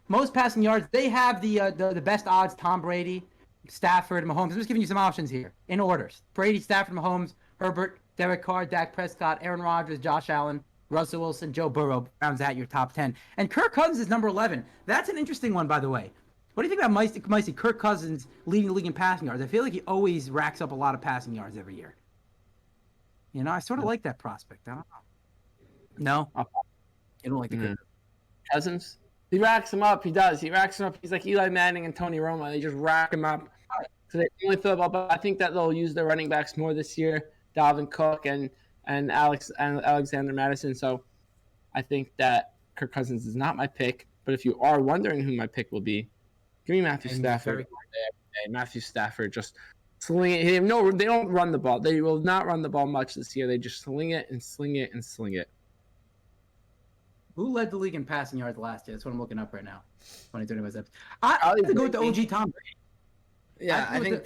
Most passing yards, they have the best odds: Tom Brady, Stafford, Mahomes. I'm just giving you some options here in orders: Brady, Stafford, Mahomes, Herbert, Derek Carr, Dak Prescott, Aaron Rodgers, Josh Allen, Russell Wilson, Joe Burrow rounds out your top 10. And Kirk Cousins is number 11. That's an interesting one, by the way. What do you think about Micey? Kirk Cousins leading the league in passing yards. I feel like he always racks up a lot of passing yards every year. I sort of like that prospect. I don't know. No? You don't like the Kirk Cousins? He racks him up. He does. He racks him up. He's like Eli Manning and Tony Romo. They just rack him up. So they only fill up. But I think that they'll use their running backs more this year. Dalvin Cook and Alexander Madison. So I think that Kirk Cousins is not my pick. But if you are wondering who my pick will be, give me Matthew Stafford. Matthew Stafford just sling it. They don't run the ball. They will not run the ball much this year. They just sling it and sling it and sling it. Who led the league in passing yards last year? That's what I'm looking up right now. 2020 was up. I have to go with the OG Tom Brady. Yeah, I think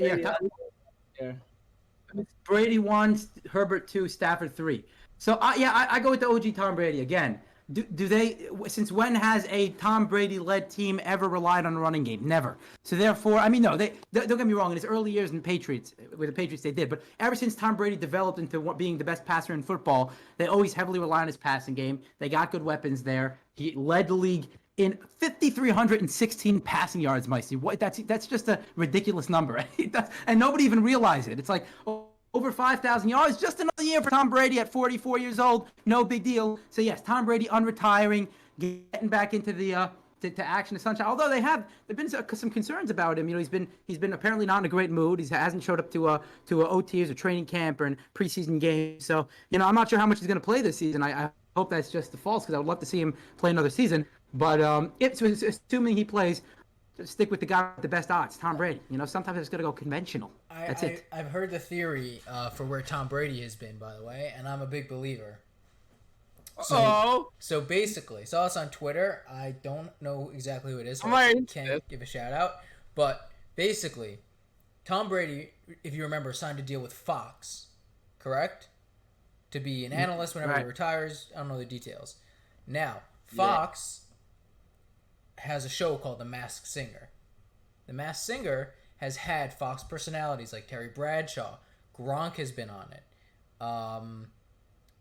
Brady 1, Herbert 2, Stafford 3. So I go with the OG Tom Brady again. Do they? Since when has a Tom Brady-led team ever relied on a running game? Never. So therefore, no. They don't get me wrong. In his early years with the Patriots, they did. But ever since Tom Brady developed into being the best passer in football, they always heavily rely on his passing game. They got good weapons there. He led the league in 5,316 passing yards, Micey. What? That's just a ridiculous number, and nobody even realized it. It's like over 5,000 yards, just another year for Tom Brady at 44 years old. No big deal. So yes, Tom Brady unretiring, getting back into the to action to sunshine. Although there've been some concerns about him. You know, he's been apparently not in a great mood. He hasn't showed up to a OTAs or training camp or in preseason games. So you know, I'm not sure how much he's going to play this season. I hope that's just the false because I would love to see him play another season. But assuming he plays, just stick with the guy with the best odds, Tom Brady. You know, sometimes it's going to go conventional. That's it. I've heard the theory for where Tom Brady has been, by the way, and I'm a big believer. So basically, saw us on Twitter. I don't know exactly who it is, so I can't give a shout out. But basically, Tom Brady, if you remember, signed a deal with Fox, correct? To be an analyst whenever he retires. I don't know the details. Now, Fox has a show called The Masked Singer. The Masked Singer has had Fox personalities like Terry Bradshaw. Gronk has been on it.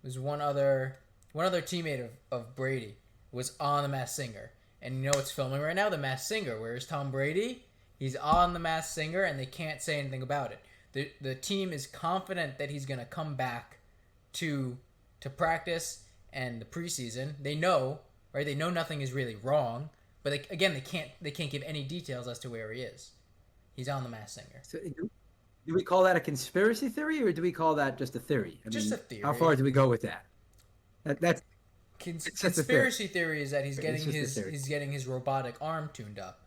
There's one other teammate of Brady was on The Masked Singer. And you know what's filming right now? The Masked Singer. Where's Tom Brady? He's on The Masked Singer, and they can't say anything about it. The team is confident that he's going to come back to practice and the preseason. They know, right? They know nothing is really wrong, but they can't give any details as to where he is. He's on The Masked Singer. So, do we call that a conspiracy theory, or do we call that just a theory? A theory. How far do we go with that? That's conspiracy theory is that he's getting his robotic arm tuned up.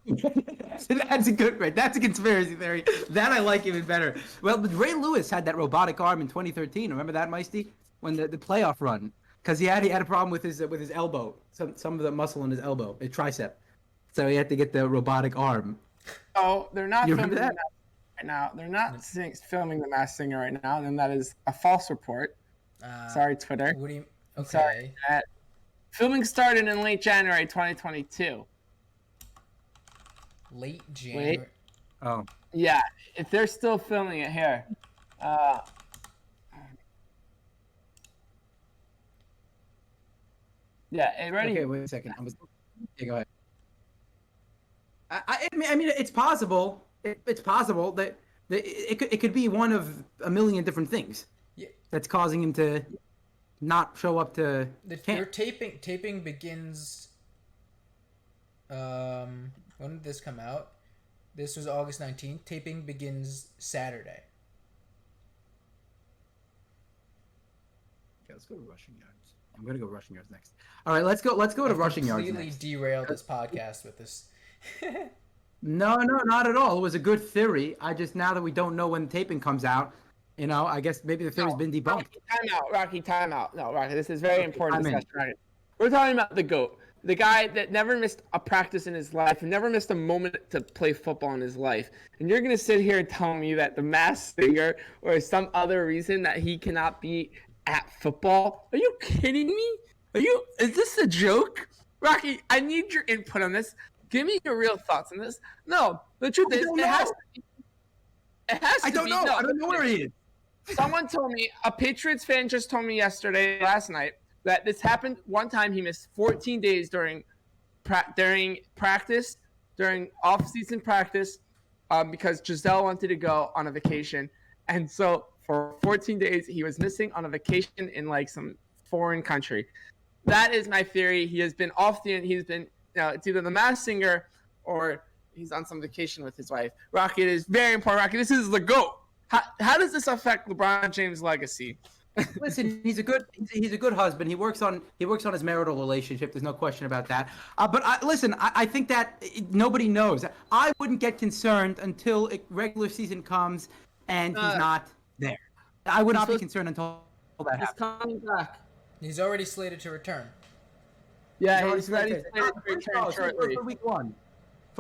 That's a conspiracy theory. That I like even better. Well, but Ray Lewis had that robotic arm in 2013. Remember that, Meisty? When the playoff run, because he had a problem with his elbow, some of the muscle in his elbow, his tricep. So he had to get the robotic arm. Oh, they're not filming that? right now. They're not filming The Masked Singer right now, and that is a false report. Sorry, Twitter. What do you? Okay. Sorry. Filming started in late January 2022. Late January. Wait. Oh. Yeah, if they're still filming it here. Yeah, ready? Okay, wait a second. Okay, go ahead. I mean, it's possible. It's possible that it could be one of a million different things. Yeah. That's causing him to not show up to Their taping begins. When did this come out? This was August 19th. Taping begins Saturday. Okay, let's go to rushing yards. I'm gonna go rushing yards next. All right, let's go to rushing yards next. Completely derailed this podcast with this. No, not at all. It was a good theory. I just, now that we don't know when the taping comes out, you know, I guess maybe the theory's been debunked. Rocky, time out. No, Rocky, this is very important discussion. Rocky. We're talking about the GOAT. The guy that never missed a practice in his life and never missed a moment to play football in his life. And you're going to sit here and tell me that the Masked Singer or some other reason that he cannot be at football? Are you kidding me? Is this a joke? Rocky, I need your input on this. Give me your real thoughts on this. No, the truth is, it has to be. I don't know. I don't know where he is. Someone told me, a Patriots fan just told me last night, that this happened one time. He missed 14 days during practice, during off-season practice, because Giselle wanted to go on a vacation. And so for 14 days, he was missing on a vacation in like some foreign country. That is my theory. He has been it's either the Masked Singer or he's on some vacation with his wife. Rocky, it is very important. Rocky, this is the GOAT. How does this affect LeBron James' legacy? Listen, he's a good husband. He works on his marital relationship. There's no question about that. But I think that nobody knows. I wouldn't get concerned until regular season comes and he's not there. I would not be concerned until that happens. He's coming back. He's already slated to return. Yeah, he's ready to return shortly. For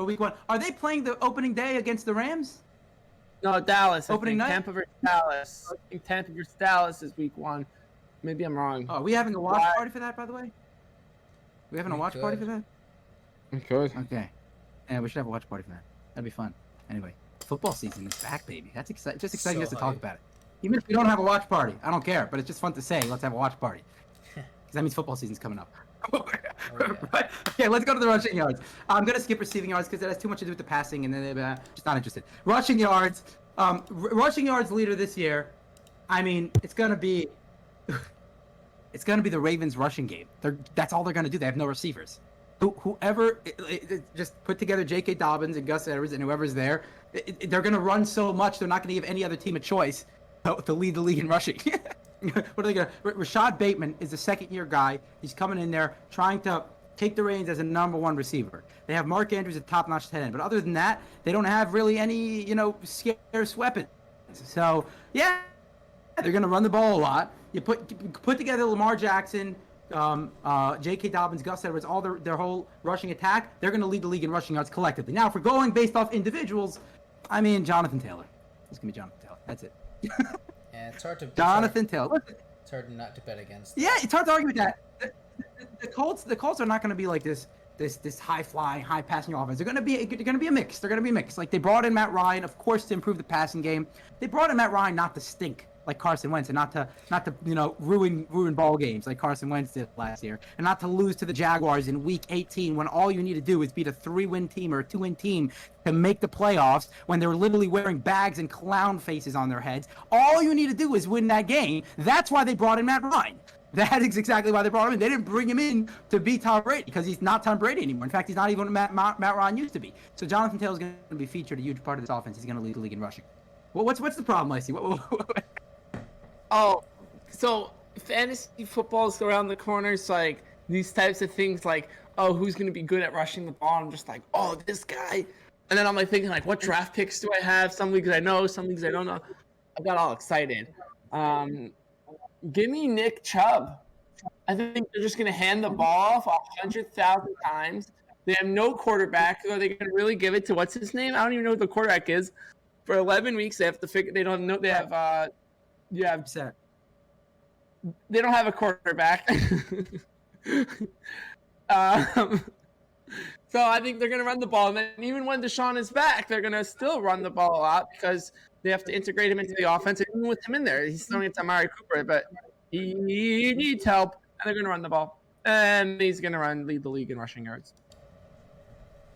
week one. Are they playing the opening day against the Rams? No, Dallas. Opening night? Tampa versus Dallas. I think Tampa versus Dallas is week 1. Maybe I'm wrong. Oh, are we having a watch party for that, by the way? We having a watch party for that? We could. Okay. Yeah, we should have a watch party for that. That'd be fun. Anyway, football season is back, baby. That's exciting. Just exciting just to talk about it. Even if we don't have a watch party, I don't care. But it's just fun to say, let's have a watch party. Because that means football season's coming up. Right. Okay, let's go to the rushing yards. I'm gonna skip receiving yards because it has too much to do with the passing, and then just not interested. Rushing yards. Rushing yards leader this year. I mean, it's gonna be the Ravens rushing game. That's all they're gonna do. They have no receivers. whoever just put together J.K. Dobbins and Gus Edwards and whoever's there, they're going to run so much they're not going to give any other team a choice to lead the league in rushing. What are they going to? Rashad Bateman is a second-year guy. He's coming in there trying to take the reins as a number one receiver. They have Mark Andrews at top-notch tight end, but other than that, they don't have really any scarce weapons. So yeah, they're going to run the ball a lot. You put together Lamar Jackson, J.K. Dobbins, Gus Edwards, all their whole rushing attack. They're going to lead the league in rushing yards collectively. Now, if we're going based off individuals, I mean Jonathan Taylor. It's going to be Jonathan Taylor. That's it. Yeah, it's hard to. Jonathan Taylor. It's hard not to bet against. Yeah, it's hard to argue with that. The Colts are not going to be like this high flying, high passing offense. They're going to be a mix. They're going to be a mix. Like they brought in Matt Ryan, of course, to improve the passing game. They brought in Matt Ryan not to stink like Carson Wentz and not to ruin ball games like Carson Wentz did last year, and not to lose to the Jaguars in Week 18 when all you need to do is beat a 3-win team or a 2-win team to make the playoffs when they're literally wearing bags and clown faces on their heads. All you need to do is win that game. That's why they brought in Matt Ryan. That is exactly why they brought him in. They didn't bring him in to be Tom Brady because he's not Tom Brady anymore. In fact, he's not even what Matt Ryan used to be. So Jonathan Taylor's going to be featured a huge part of this offense. He's going to lead the league in rushing. Well, what's the problem, Lacey? Oh, so fantasy football is around the corner. It's like these types of things like, oh, who's going to be good at rushing the ball? I'm just like, oh, this guy. And then I'm like thinking like, what draft picks do I have? Some leagues I know, some leagues I don't know. I got all excited. Give me Nick Chubb. I think they're just going to hand the ball off 100,000 times. They have no quarterback. Are they going to really give it to what's his name? I don't even know who the quarterback is. For 11 weeks, they have to figure. They don't know. They have. They don't have a quarterback. So I think they're going to run the ball. And then even when Deshaun is back, they're going to still run the ball a lot because they have to integrate him into the offense. And even with him in there, he's throwing it to Amari Cooper, but he needs help. And they're going to run the ball. And he's going to lead the league in rushing yards.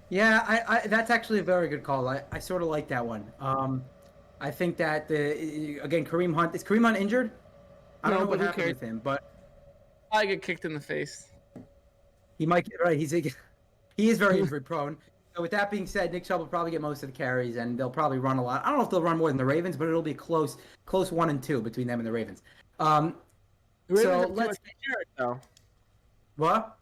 Yeah, I that's actually a very good call. I sort of like that one. I think that again, Kareem Hunt is Kareem Hunt injured? I don't know what happened with him, but I get kicked in the face. He might get right. He is very injury prone. So with that being said, Nick Chubb will probably get most of the carries, and they'll probably run a lot. I don't know if they'll run more than the Ravens, but it'll be close 1 and 2 between them and the Ravens. The Ravens So have too let's. much carries, though. What?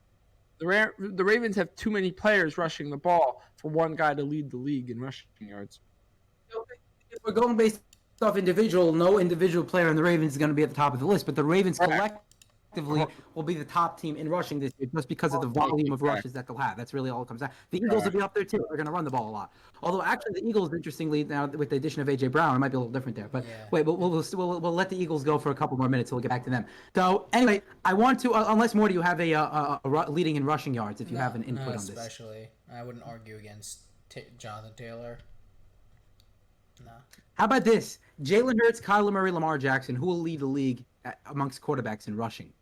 The Ravens have too many players rushing the ball for one guy to lead the league in rushing yards. If we're going based off individual, no individual player in the Ravens is going to be at the top of the list, but the Ravens collectively will be the top team in rushing this year just because of the volume of rushes that they'll have. That's really all it comes down. The Eagles will be up there too. They're going to run the ball a lot. Although actually the Eagles, interestingly, now with the addition of A.J. Brown, it might be a little different there. But wait, we'll let the Eagles go for a couple more minutes. So we'll get back to them. So anyway, I want to, unless more, do you have a leading in rushing yards if you have an input on this? Especially, I wouldn't argue against Jonathan Taylor. No. How about this? Jalen Hurts, Kyler Murray, Lamar Jackson. Who will lead the league amongst quarterbacks in rushing?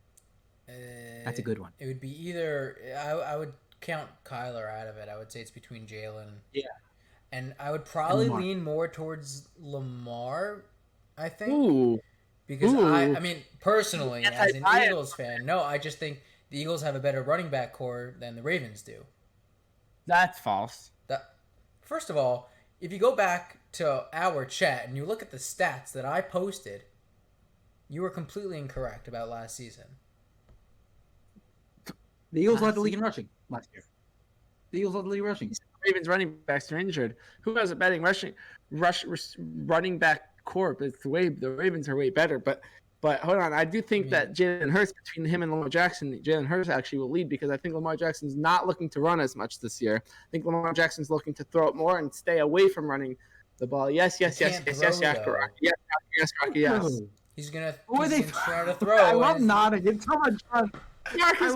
That's a good one. It would be either I would count Kyler out of it. I would say it's between Jalen. Yeah. And I would probably lean more towards Lamar, I think. Ooh. Because I mean, personally, as an Eagles fan, no, I just think the Eagles have a better running back core than the Ravens do. That's false. First of all, if you go back to our chat and you look at the stats that I posted, you were completely incorrect about last season. The Eagles led the league in rushing last year. The Eagles led the league in rushing. Ravens running backs are injured. Who has a betting running back corp? It's the Ravens are way better. But hold on, I do think that Jalen Hurts, between him and Lamar Jackson, Jalen Hurts actually will lead because I think Lamar Jackson's not looking to run as much this year. I think Lamar Jackson's looking to throw it more and stay away from running the ball. Yes, Rocky. Yes. He's gonna try to throw. I love nodding. It's so much fun. Marcus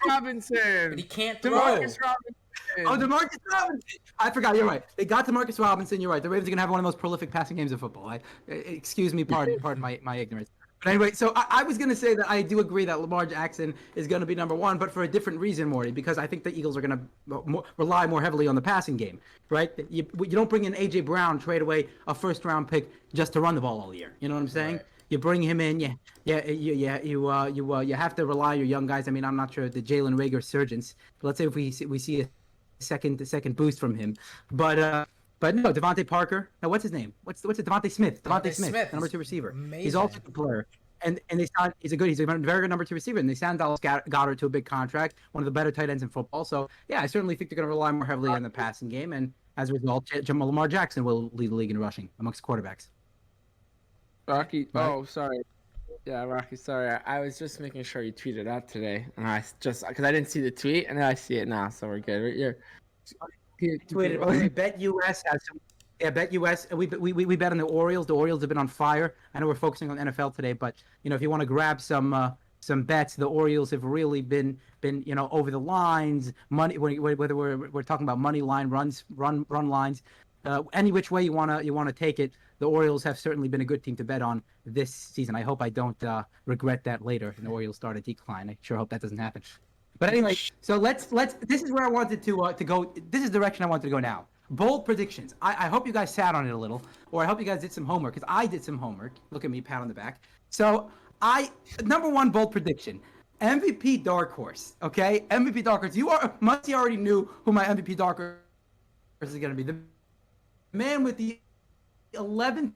Robinson. But he can't throw. DeMarcus Robinson. Oh, DeMarcus Robinson. I forgot. You're right. They got DeMarcus Robinson. You're right. The Ravens are going to have one of the most prolific passing games of football. Excuse me. Pardon my ignorance. But anyway, so I was going to say that I do agree that Lamar Jackson is going to be number one, but for a different reason, Morty, because I think the Eagles are going to rely more heavily on the passing game, right? You don't bring in A.J. Brown, trade away a first-round pick just to run the ball all year. You know what I'm saying? Right. You bring him in. You have to rely on your young guys. I mean, I'm not sure the Jalen Reagor surgeons. But let's say if we see a second boost from him, but no, Devontae Parker. No, what's his name? What's it? Devontae Smith. Devontae Smith, number 2 receiver. Amazing. He's also a good player. And they signed. He's a very good number 2 receiver. And they signed Dallas Goedert to a big contract, one of the better tight ends in football. So yeah, I certainly think they're going to rely more heavily on the passing game. And as a result, Lamar Jackson will lead the league in rushing amongst quarterbacks. Rocky. Right. Oh, sorry. Yeah, Rocky. Sorry. I was just making sure you tweeted out today, and I just because I didn't see the tweet, and then I see it now, so we're good. You're Tweeted. Bet US has some. Yeah, Bet US. We bet on the Orioles. The Orioles have been on fire. I know we're focusing on NFL today, but if you want to grab some bets, the Orioles have really been over the lines. Money, whether we're talking about money line run lines, any which way you wanna take it. The Orioles have certainly been a good team to bet on this season. I hope I don't regret that later and the Orioles start a decline. I sure hope that doesn't happen. But anyway, so let's. This is where I wanted to go. This is the direction I wanted to go now. Bold predictions. I hope you guys sat on it a little, or I hope you guys did some homework, because I did some homework. Look at me, pat on the back. So number 1 bold prediction, MVP dark horse. Okay, MVP dark horse. You already knew who my MVP dark horse is going to be. The man with the 11th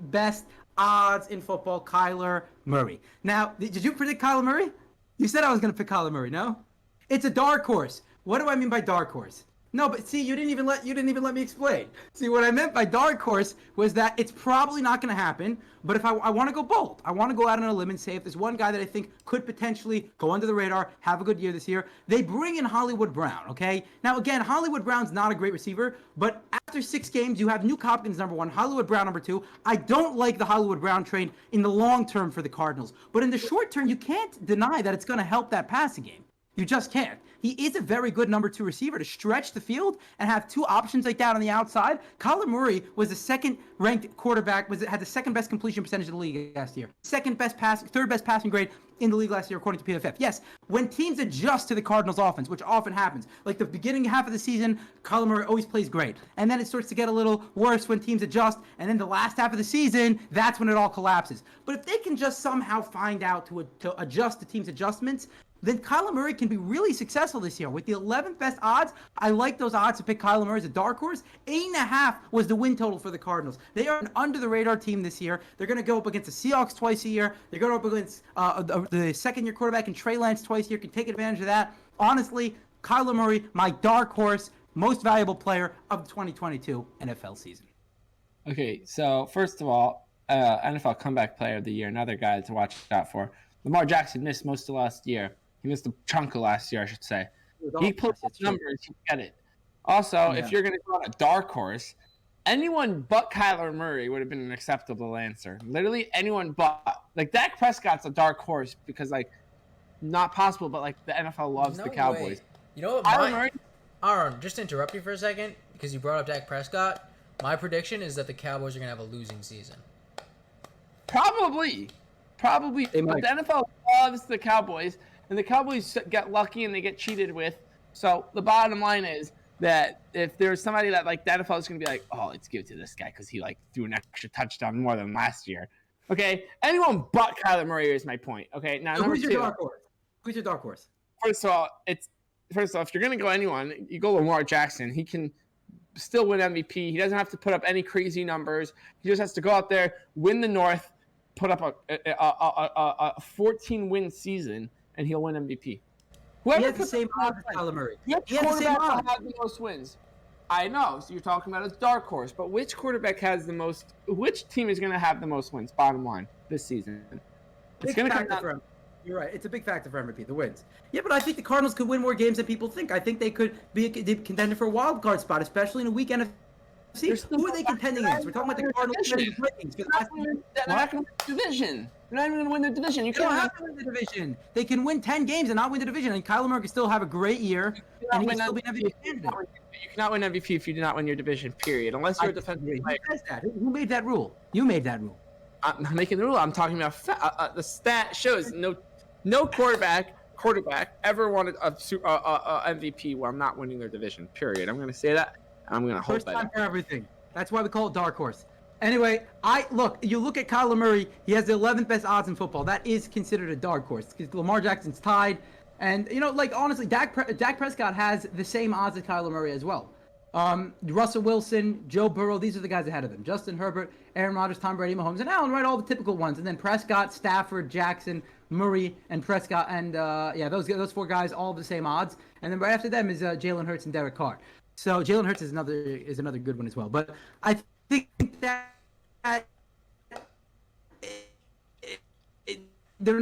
best odds in football, Kyler Murray. Now, did you predict Kyler Murray? You said I was going to pick Kyler Murray, no? It's a dark horse. What do I mean by dark horse? No, but see, you didn't even let me explain. See, what I meant by dark horse was that it's probably not going to happen. But if I want to go bold, I want to go out on a limb and say if there's one guy that I think could potentially go under the radar, have a good year this year, they bring in Hollywood Brown. Okay. Now again, Hollywood Brown's not a great receiver, but after 6 games, you have Nuke Hopkins number 1, Hollywood Brown number 2. I don't like the Hollywood Brown trade in the long term for the Cardinals, but in the short term, you can't deny that it's going to help that passing game. You just can't. He is a very good number 2 receiver to stretch the field and have 2 options like that on the outside. Kyler Murray was the second-ranked quarterback, had the second best completion percentage in the league last year. Third best passing grade in the league last year, according to PFF. Yes, when teams adjust to the Cardinals' offense, which often happens, like the beginning half of the season, Kyler Murray always plays great. And then it starts to get a little worse when teams adjust. And then the last half of the season, that's when it all collapses. But if they can just somehow find out to adjust to teams' adjustments, then Kyler Murray can be really successful this year. With the 11th best odds, I like those odds to pick Kyler Murray as a dark horse. 8.5 was the win total for the Cardinals. They are an under-the-radar team this year. They're going to go up against the Seahawks twice a year. They're going up against the second-year quarterback and Trey Lance twice a year. Can take advantage of that. Honestly, Kyler Murray, my dark horse, most valuable player of the 2022 NFL season. Okay, so first of all, NFL comeback player of the year, another guy to watch out for. Lamar Jackson missed most of last year. He missed a chunk of last year, I should say. He put up numbers, you get it. Also, if you're going to go on a dark horse, anyone but Kyler Murray would have been an acceptable answer. Literally anyone but. Like, Dak Prescott's a dark horse because, not possible, but, the NFL loves the Cowboys. Way. You know what? Aaron, just to interrupt you for a second, because you brought up Dak Prescott, my prediction is that the Cowboys are going to have a losing season. Probably. But the NFL loves the Cowboys. And the Cowboys get lucky and they get cheated with. So the bottom line is that if there's somebody that the NFL is going to be like, oh, let's give it to this guy because he threw an extra touchdown more than last year. Okay, anyone but Kyler Murray is my point. Okay, now so who's your dark horse? Who's your dark horse? First of all, if you're going to go anyone, you go Lamar Jackson. He can still win MVP. He doesn't have to put up any crazy numbers. He just has to go out there, win the North, put up a 14-win season. And he'll win MVP. He has the same odds as Kyler Murray. Which quarterback will have the most wins? I know. So you're talking about a dark horse, but which quarterback has the most? Which team is going to have the most wins? Bottom line, this season. It's going to come down. You're right. It's a big factor for MVP, the wins. Yeah, but I think the Cardinals could win more games than people think. I think they could be a contender for a wild card spot, especially in a weekend of. See, who are they contending against? We're talking about the Cardinals. They're not going to win the division. They're not even going to win the division. You don't have to win the division. They can win 10 games and not win the division. And Kyler Murray can still have a great year. And he can still be an MVP candidate. You cannot win MVP if you do not win your division, period. Unless you're a defensive player. Who says that? Who made that rule? You made that rule. I'm not making the rule. I'm talking about the stat shows no quarterback ever wanted a MVP while not winning their division, period. I'm going to say that. I'm going to hold that. First time for everything. That's why we call it dark horse. Anyway, you look at Kyler Murray, he has the 11th best odds in football. That is considered a dark horse because Lamar Jackson's tied. And, honestly, Dak Prescott has the same odds as Kyler Murray as well. Russell Wilson, Joe Burrow, these are the guys ahead of them. Justin Herbert, Aaron Rodgers, Tom Brady, Mahomes, and Allen, right? All the typical ones. And then Prescott, Stafford, Jackson, Murray, and Prescott. And, those four guys, all the same odds. And then right after them is Jalen Hurts and Derek Carr. So Jalen Hurts is another good one as well. But I think that they're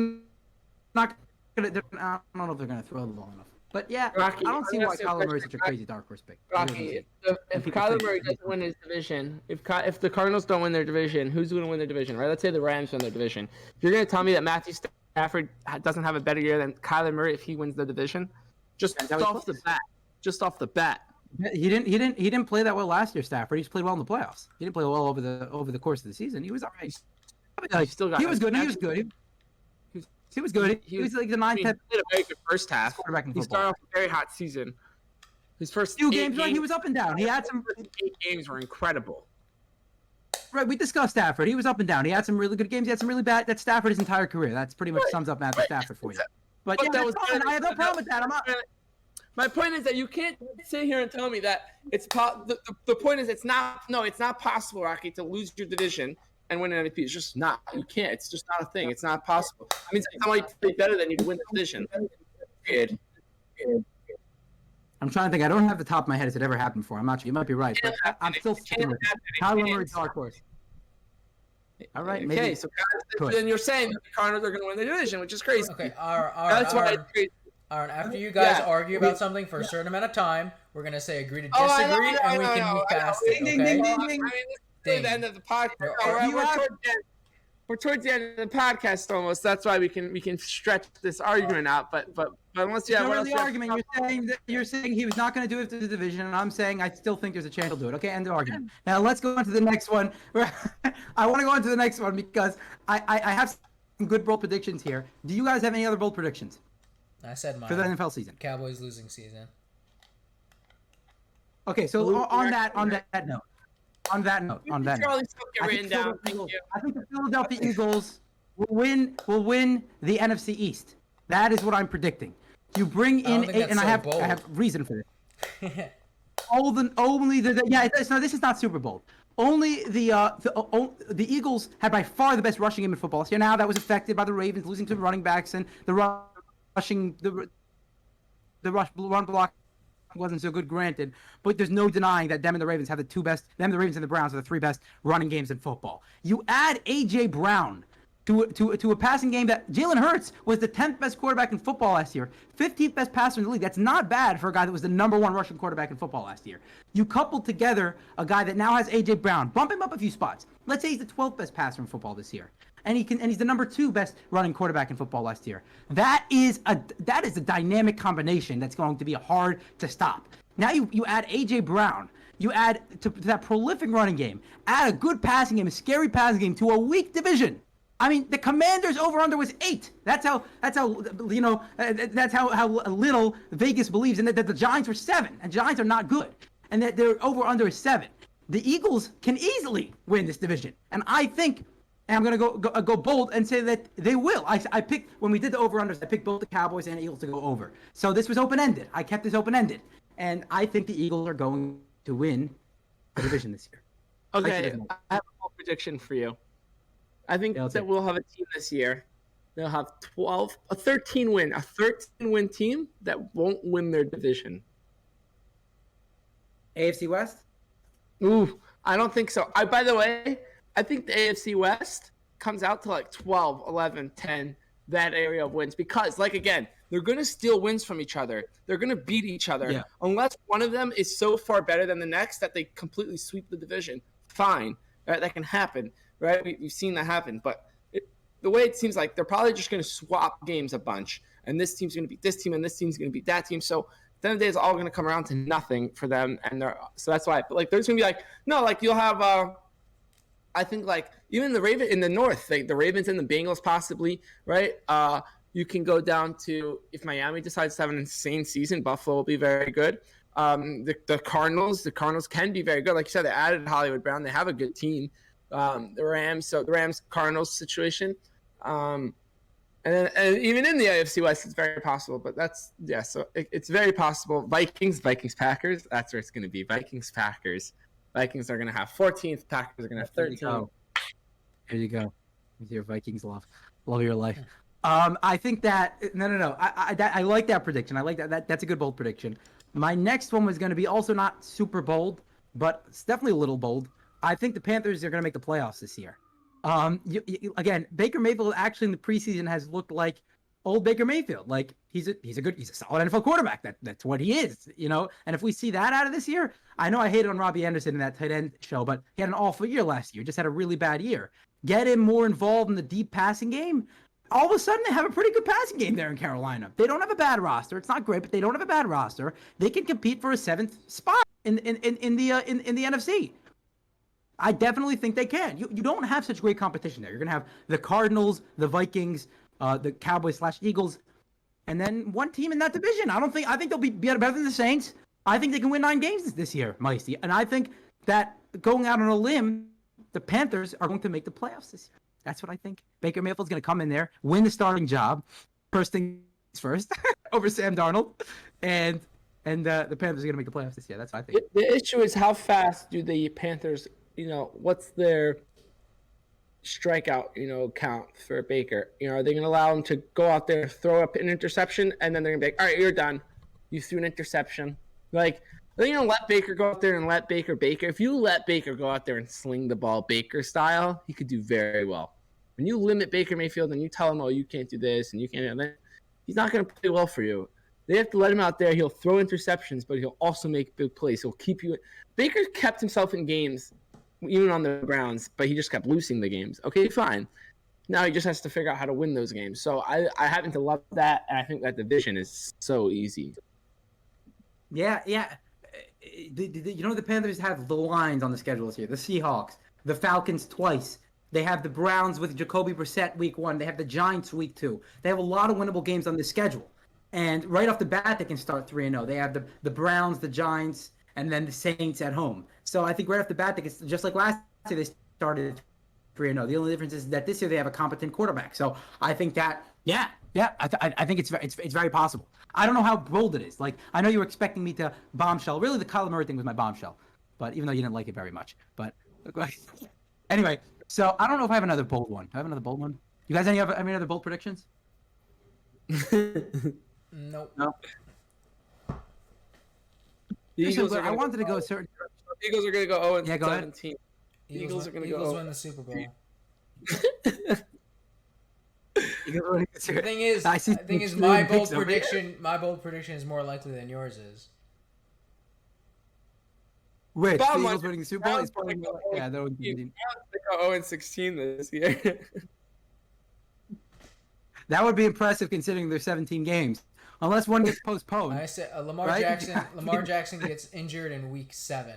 not gonna. I don't know if they're gonna throw the ball enough. But yeah, Rocky, I don't see why Kyler Murray is such a Rocky. crazy dark horse pick. Rocky, if Kyler Murray doesn't win his division, if the Cardinals don't win their division, who's going to win their division, right? Let's say the Rams win their division. You're going to tell me that Matthew Stafford doesn't have a better year than Kyler Murray if he wins the division? Just off the bat. He didn't play that well last year, Stafford. He just played well in the playoffs. He didn't play well over the course of the season. He was all right. He was good. He was good. He was good. He was like the 9th. He played a very good first half. Quarterback in He football. started off a very hot season. His first Few 8 games, right? He was up and down. He had some. 8 games were incredible. Right, we discussed Stafford. He was up and down. He had some really good games. He had some really bad. That's Stafford his entire career. That's pretty much sums up Matthew Stafford for you. But yeah, that was fine. I have no problem with that. I'm not. My point is that you can't sit here and tell me that it's the point is it's not possible, Rocky, to lose your division and win an MVP. It's just not. You can't. It's just not a thing. It's not possible. I mean, somebody play better than you to win the division. Period. I'm trying to think. I don't have the top of my head. Has it ever happened before? I'm not sure. You might be right. But I'm still sticking with it. Kyler Murray, dark horse. All right. Maybe. Okay, so then you're saying that the Cardinals are going to win the division, which is crazy. Okay, That's why it's crazy. Aaron, after you guys Yeah. argue about something for a certain amount of time, we're going to say agree to Oh, disagree, I know, and we can move past it, Ding, okay? ding, ding, I ding. mean, this is the end of the podcast. We're towards the end of the podcast almost. That's why we can stretch this argument out. But unless you have No, what else the you have- argument. You're saying he was not going to do it to the division, and I'm saying I still think there's a chance he'll do it. Okay, end of argument. Now let's go on to the next one. I want to go on to the next one because I have some good bold predictions here. Do you guys have any other bold predictions I said mine. for the NFL season? Cowboys losing season. Okay, so on that note, Charlie still get written down. Thank you. I think the Philadelphia Eagles will win the NFC East. That is what I'm predicting. You bring in think that's and so I have bold. reason for this. This is not Super Bowl. Only the Eagles had by far the best rushing game in football. So now that was affected by the Ravens losing to running backs and the run block wasn't so good, granted, but there's no denying that them and the Ravens have the two best. Them, the Ravens, and the Browns are the three best running games in football. You add A.J. Brown to a passing game that Jalen Hurts was the 10th best quarterback in football last year, 15th best passer in the league. That's not bad for a guy that was the number one rushing quarterback in football last year. You coupled together a guy that now has A.J. Brown, bump him up a few spots. Let's say he's the 12th best passer in football this year. And he's the number 2 best running quarterback in football last year. That is a dynamic combination that's going to be hard to stop. Now you add A.J. Brown, you add to that prolific running game, add a good passing game, a scary passing game to a weak division. I mean, the Commanders over/under was 8. That's how little Vegas believes, and that the Giants were 7, and Giants are not good, and that their over/under is 7. The Eagles can easily win this division, and I think. And I'm gonna go bold and say that they will. I picked when we did the over/unders. I picked both the Cowboys and the Eagles to go over. So this was open-ended. I kept this open-ended, and I think the Eagles are going to win the division this year. Okay, I have a bold prediction for you. I think that we'll have a team this year. They'll have a 13-win team that won't win their division. AFC West? Ooh, I don't think so. By the way, I think the AFC West comes out to like 12, 11, 10, that area of wins. Because, again, they're going to steal wins from each other. They're going to beat each other. Yeah. Unless one of them is so far better than the next that they completely sweep the division. Fine. Right? That can happen. Right? We've seen that happen. But the way it seems like they're probably just going to swap games a bunch. And this team's going to beat this team, and this team's going to beat that team. So at the end of the day, it's all going to come around to nothing for them. And so that's why. But, there's going to be you'll have I think even the Ravens in the North, the Ravens and the Bengals possibly, right? You can go down to if Miami decides to have an insane season, Buffalo will be very good. The Cardinals can be very good. Like you said, they added Hollywood Brown. They have a good team. the Rams. So the Rams Cardinals situation. And even in the AFC West, it's very possible. But so it's very possible. Vikings, Packers. That's where it's going to be. Vikings, Packers. Vikings are going to have 14th. Packers are going to have 13th. There you go. With your Vikings love of your life. I think that no. I like that prediction. I like that. That's a good bold prediction. My next one was going to be also not super bold, but it's definitely a little bold. I think the Panthers are going to make the playoffs this year. Again, Baker Mayfield actually in the preseason has looked like old Baker Mayfield. Like he's a solid NFL quarterback. That's what he is, you know. And if we see that out of this year, I know I hated on Robbie Anderson in that tight end show, but he had an awful year last year. Just had a really bad year. Get him more involved in the deep passing game. All of a sudden, they have a pretty good passing game there in Carolina. They don't have a bad roster. It's not great, but they don't have a bad roster. They can compete for a 7th spot in the NFC. I definitely think they can. You don't have such great competition there. You're gonna have the Cardinals, the Vikings, the Cowboys/Eagles, and then one team in that division. I think they'll be better than the Saints. I think they can win 9 games this year, Meisty. And I think that going out on a limb, the Panthers are going to make the playoffs this year. That's what I think. Baker Mayfield's going to come in there, win the starting job, first things first, over Sam Darnold, and the Panthers are going to make the playoffs this year. That's what I think. The issue is how fast do the Panthers, what's their strikeout, count for Baker? Are they going to allow him to go out there, throw up an interception, and then they're going to be like, all right, you're done. You threw an interception. Like, are they going to let Baker go out there and let Baker? If you let Baker go out there and sling the ball Baker style, he could do very well. When you limit Baker Mayfield and you tell him, oh, you can't do this and you can't do that, he's not going to play well for you. They have to let him out there. He'll throw interceptions, but he'll also make big plays. He'll keep you. Baker kept himself in games, even on the Browns, but he just kept losing the games. Okay, fine. Now he just has to figure out how to win those games. So I happen to love that, and I think that division is so easy. Yeah. The Panthers have the Lions on the schedule this year, the Seahawks, the Falcons twice. They have the Browns with Jacoby Brissett week 1. They have the Giants week 2. They have a lot of winnable games on the schedule. And right off the bat, they can start 3-0. They have the Browns, the Giants, and then the Saints at home. So I think right off the bat, they can, just like last year, they started 3-0. The only difference is that this year they have a competent quarterback. So I think that, I think it's very possible. I don't know how bold it is. Like, I know you were expecting me to bombshell. Really, the Kyler Murray thing was my bombshell. But even though you didn't like it very much. But anyway, so I don't know if I have another bold one. Do I have another bold one? You guys have any other bold predictions? Nope. No. I wanted to go a certain. Eagles are going to go 0-17. Yeah, go ahead. Eagles are going to go. Eagles win the Super Bowl. The thing is, my bold prediction is more likely than yours is. Which? The Bottom line, Eagles winning the Super Bowl is probably that would be. They go 0-16 this year. That would be impressive considering there's 17 games, unless one gets postponed. I said Lamar Right? Jackson. Lamar Jackson gets injured in Week 7.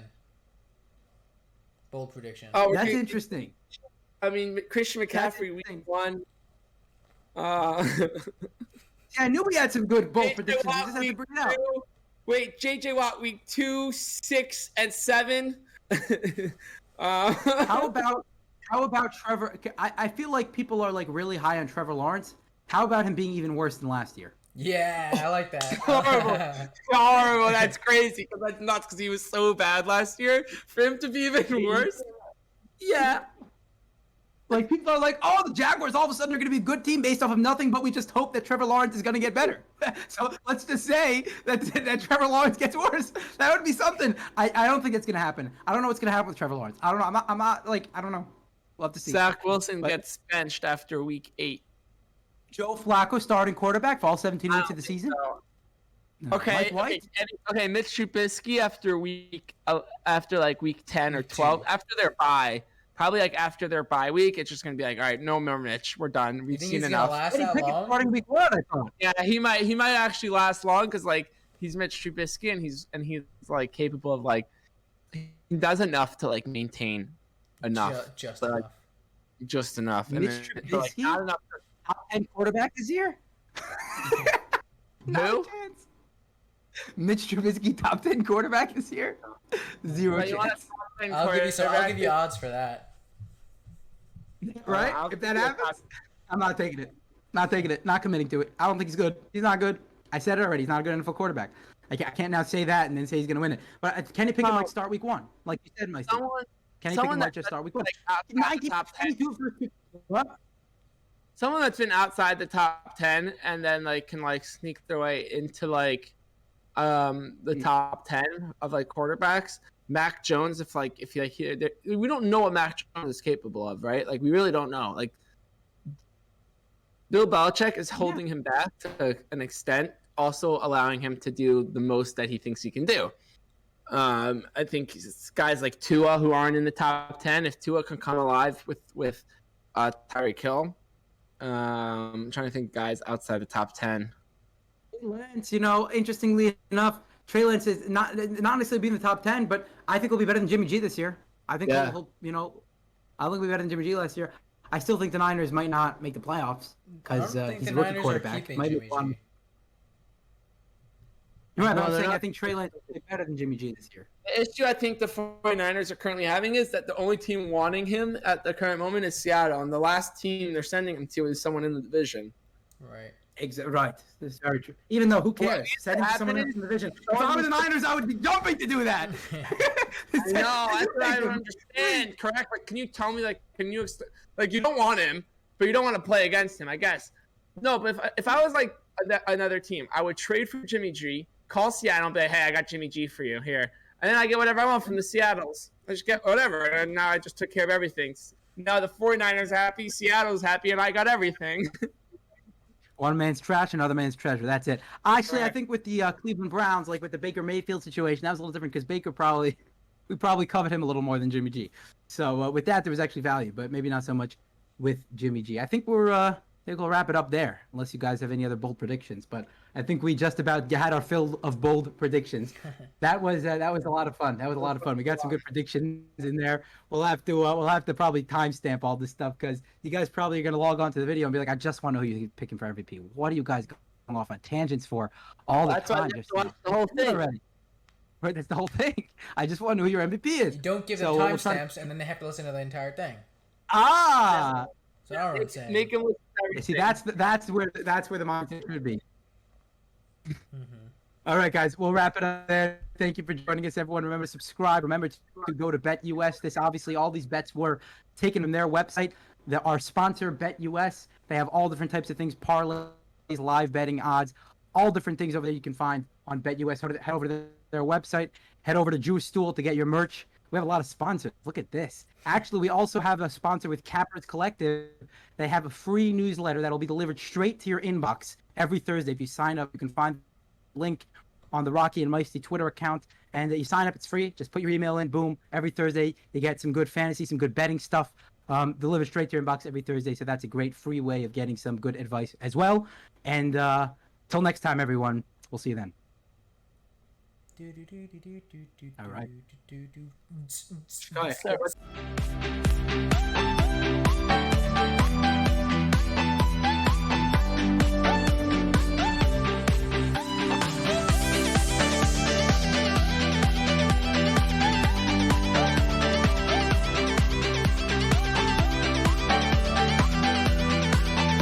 Bold prediction. Oh, That's interesting. I mean, Christian McCaffrey week 1. Yeah, I knew we had some good bold predictions. You just have to bring it out. Wait, JJ Watt week 2, 6, and 7. How about Trevor? I feel like people are like really high on Trevor Lawrence. How about him being even worse than last year? Yeah, I like that. Horrible. That's crazy. Because that's nuts. Because he was so bad last year. For him to be even worse. Yeah. Like, people are like, oh, the Jaguars all of a sudden are going to be a good team based off of nothing, but we just hope that Trevor Lawrence is going to get better. So let's just say that Trevor Lawrence gets worse. That would be something. I don't think it's going to happen. I don't know what's going to happen with Trevor Lawrence. I don't know. I'm not like, I don't know. We'll have to see. Zach Wilson gets benched after week 8. Joe Flacco starting quarterback for all 17 weeks of the season? So. No. Okay, okay. Mitch Trubisky after week 10 or 12, after their bye. Probably like after their bye week, it's just gonna be like, all right, no more Mitch, we're done. We've seen enough. Last that long? Starting week 1, I thought. Yeah, he might actually last long because like he's Mitch Trubisky and he's like capable of like he does enough to like maintain enough, just enough. Mitch and Trubisky, like, not enough. top 10 quarterback this year. No chance. Mitch Trubisky, top 10 quarterback this year. Zero chance. I'll give you odds for that. right? I'll If that take it. happens, I'm not taking it. Not taking it. Not committing to it. I don't think he's good. He's not good. I said it already. He's not a good NFL quarterback. I can't now say that and then say he's going to win it. But Kenny Pickett might start week 1, like you said, Mike. Kenny Pickett might just start week 1. Like outside the top 10. What? Someone that's been outside the top 10 and then like can like sneak their way into like the top 10 of like quarterbacks. Mac Jones, we don't know what Mac Jones is capable of, right? Like we really don't know. Like Bill Belichick is holding him back to an extent, also allowing him to do the most that he thinks he can do. I think guys like Tua who aren't in the top 10, if Tua can come alive with Tyreek Hill, I'm trying to think guys outside the top 10. Lance, interestingly enough, Trey Lance is not necessarily be in the top 10, but I think he'll be better than Jimmy G this year. I think I think he'll be better than Jimmy G last year. I still think the Niners might not make the playoffs because he's a rookie quarterback. Might be fun. Right, but I'm saying I think Trey Lance is better than Jimmy G this year. The issue I think the 49ers are currently having is that the only team wanting him at the current moment is Seattle, and the last team they're sending him to is someone in the division. Right. Right. This is very true. Even though, who cares? Sending someone in the division. If I was the Niners, I would be jumping to do that. No, that's what I don't understand. Correct, but can you tell me, you don't want him, but you don't want to play against him, I guess. No, but if I was like another team, I would trade for Jimmy G, call Seattle and be like, hey, I got Jimmy G for you here. And then I get whatever I want from the Seattles. I just get whatever, and now I just took care of everything. Now the 49ers are happy, Seattle's happy, and I got everything. One man's trash, another man's treasure. That's it. Actually, Correct. I think with the Cleveland Browns, like with the Baker Mayfield situation, that was a little different because Baker we probably covered him a little more than Jimmy G. So with that, there was actually value, but maybe not so much with Jimmy G. I think we'll wrap it up there, unless you guys have any other bold predictions. But I think we just about had our fill of bold predictions. That was a lot of fun. We got some good predictions in there. We'll have to probably timestamp all this stuff because you guys probably are gonna log on to the video and be like, I just want to know who you're picking for MVP. What are you guys going off on tangents for all the time? That's the whole thing. Already. Right, that's the whole thing. I just want to know who your MVP is. You don't give them timestamps, and then they have to listen to the entire thing. Ah. So I don't know what I'm saying. Make him listen to everything. See, that's where the mindset should be. All right, guys, we'll wrap it up there. Thank you for joining us, everyone. Remember to subscribe. Remember to go to BetUS. This obviously all these bets were taken from their website. Our sponsor, BetUS. They have all different types of things: parlays, live betting, odds, all different things over there you can find on BetUS. Head over to their website. Head over to Jewish Stool to get your merch. We have a lot of sponsors. Look at this. Actually, we also have a sponsor with Cappers Collective. They have a free newsletter that will be delivered straight to your inbox every Thursday. If you sign up, you can find the link on the Rocky and Meisty Twitter account. And you sign up, it's free. Just put your email in, boom. Every Thursday, you get some good fantasy, some good betting stuff delivered straight to your inbox every Thursday. So that's a great free way of getting some good advice as well. And till next time, everyone, we'll see you then. All right. Go ahead.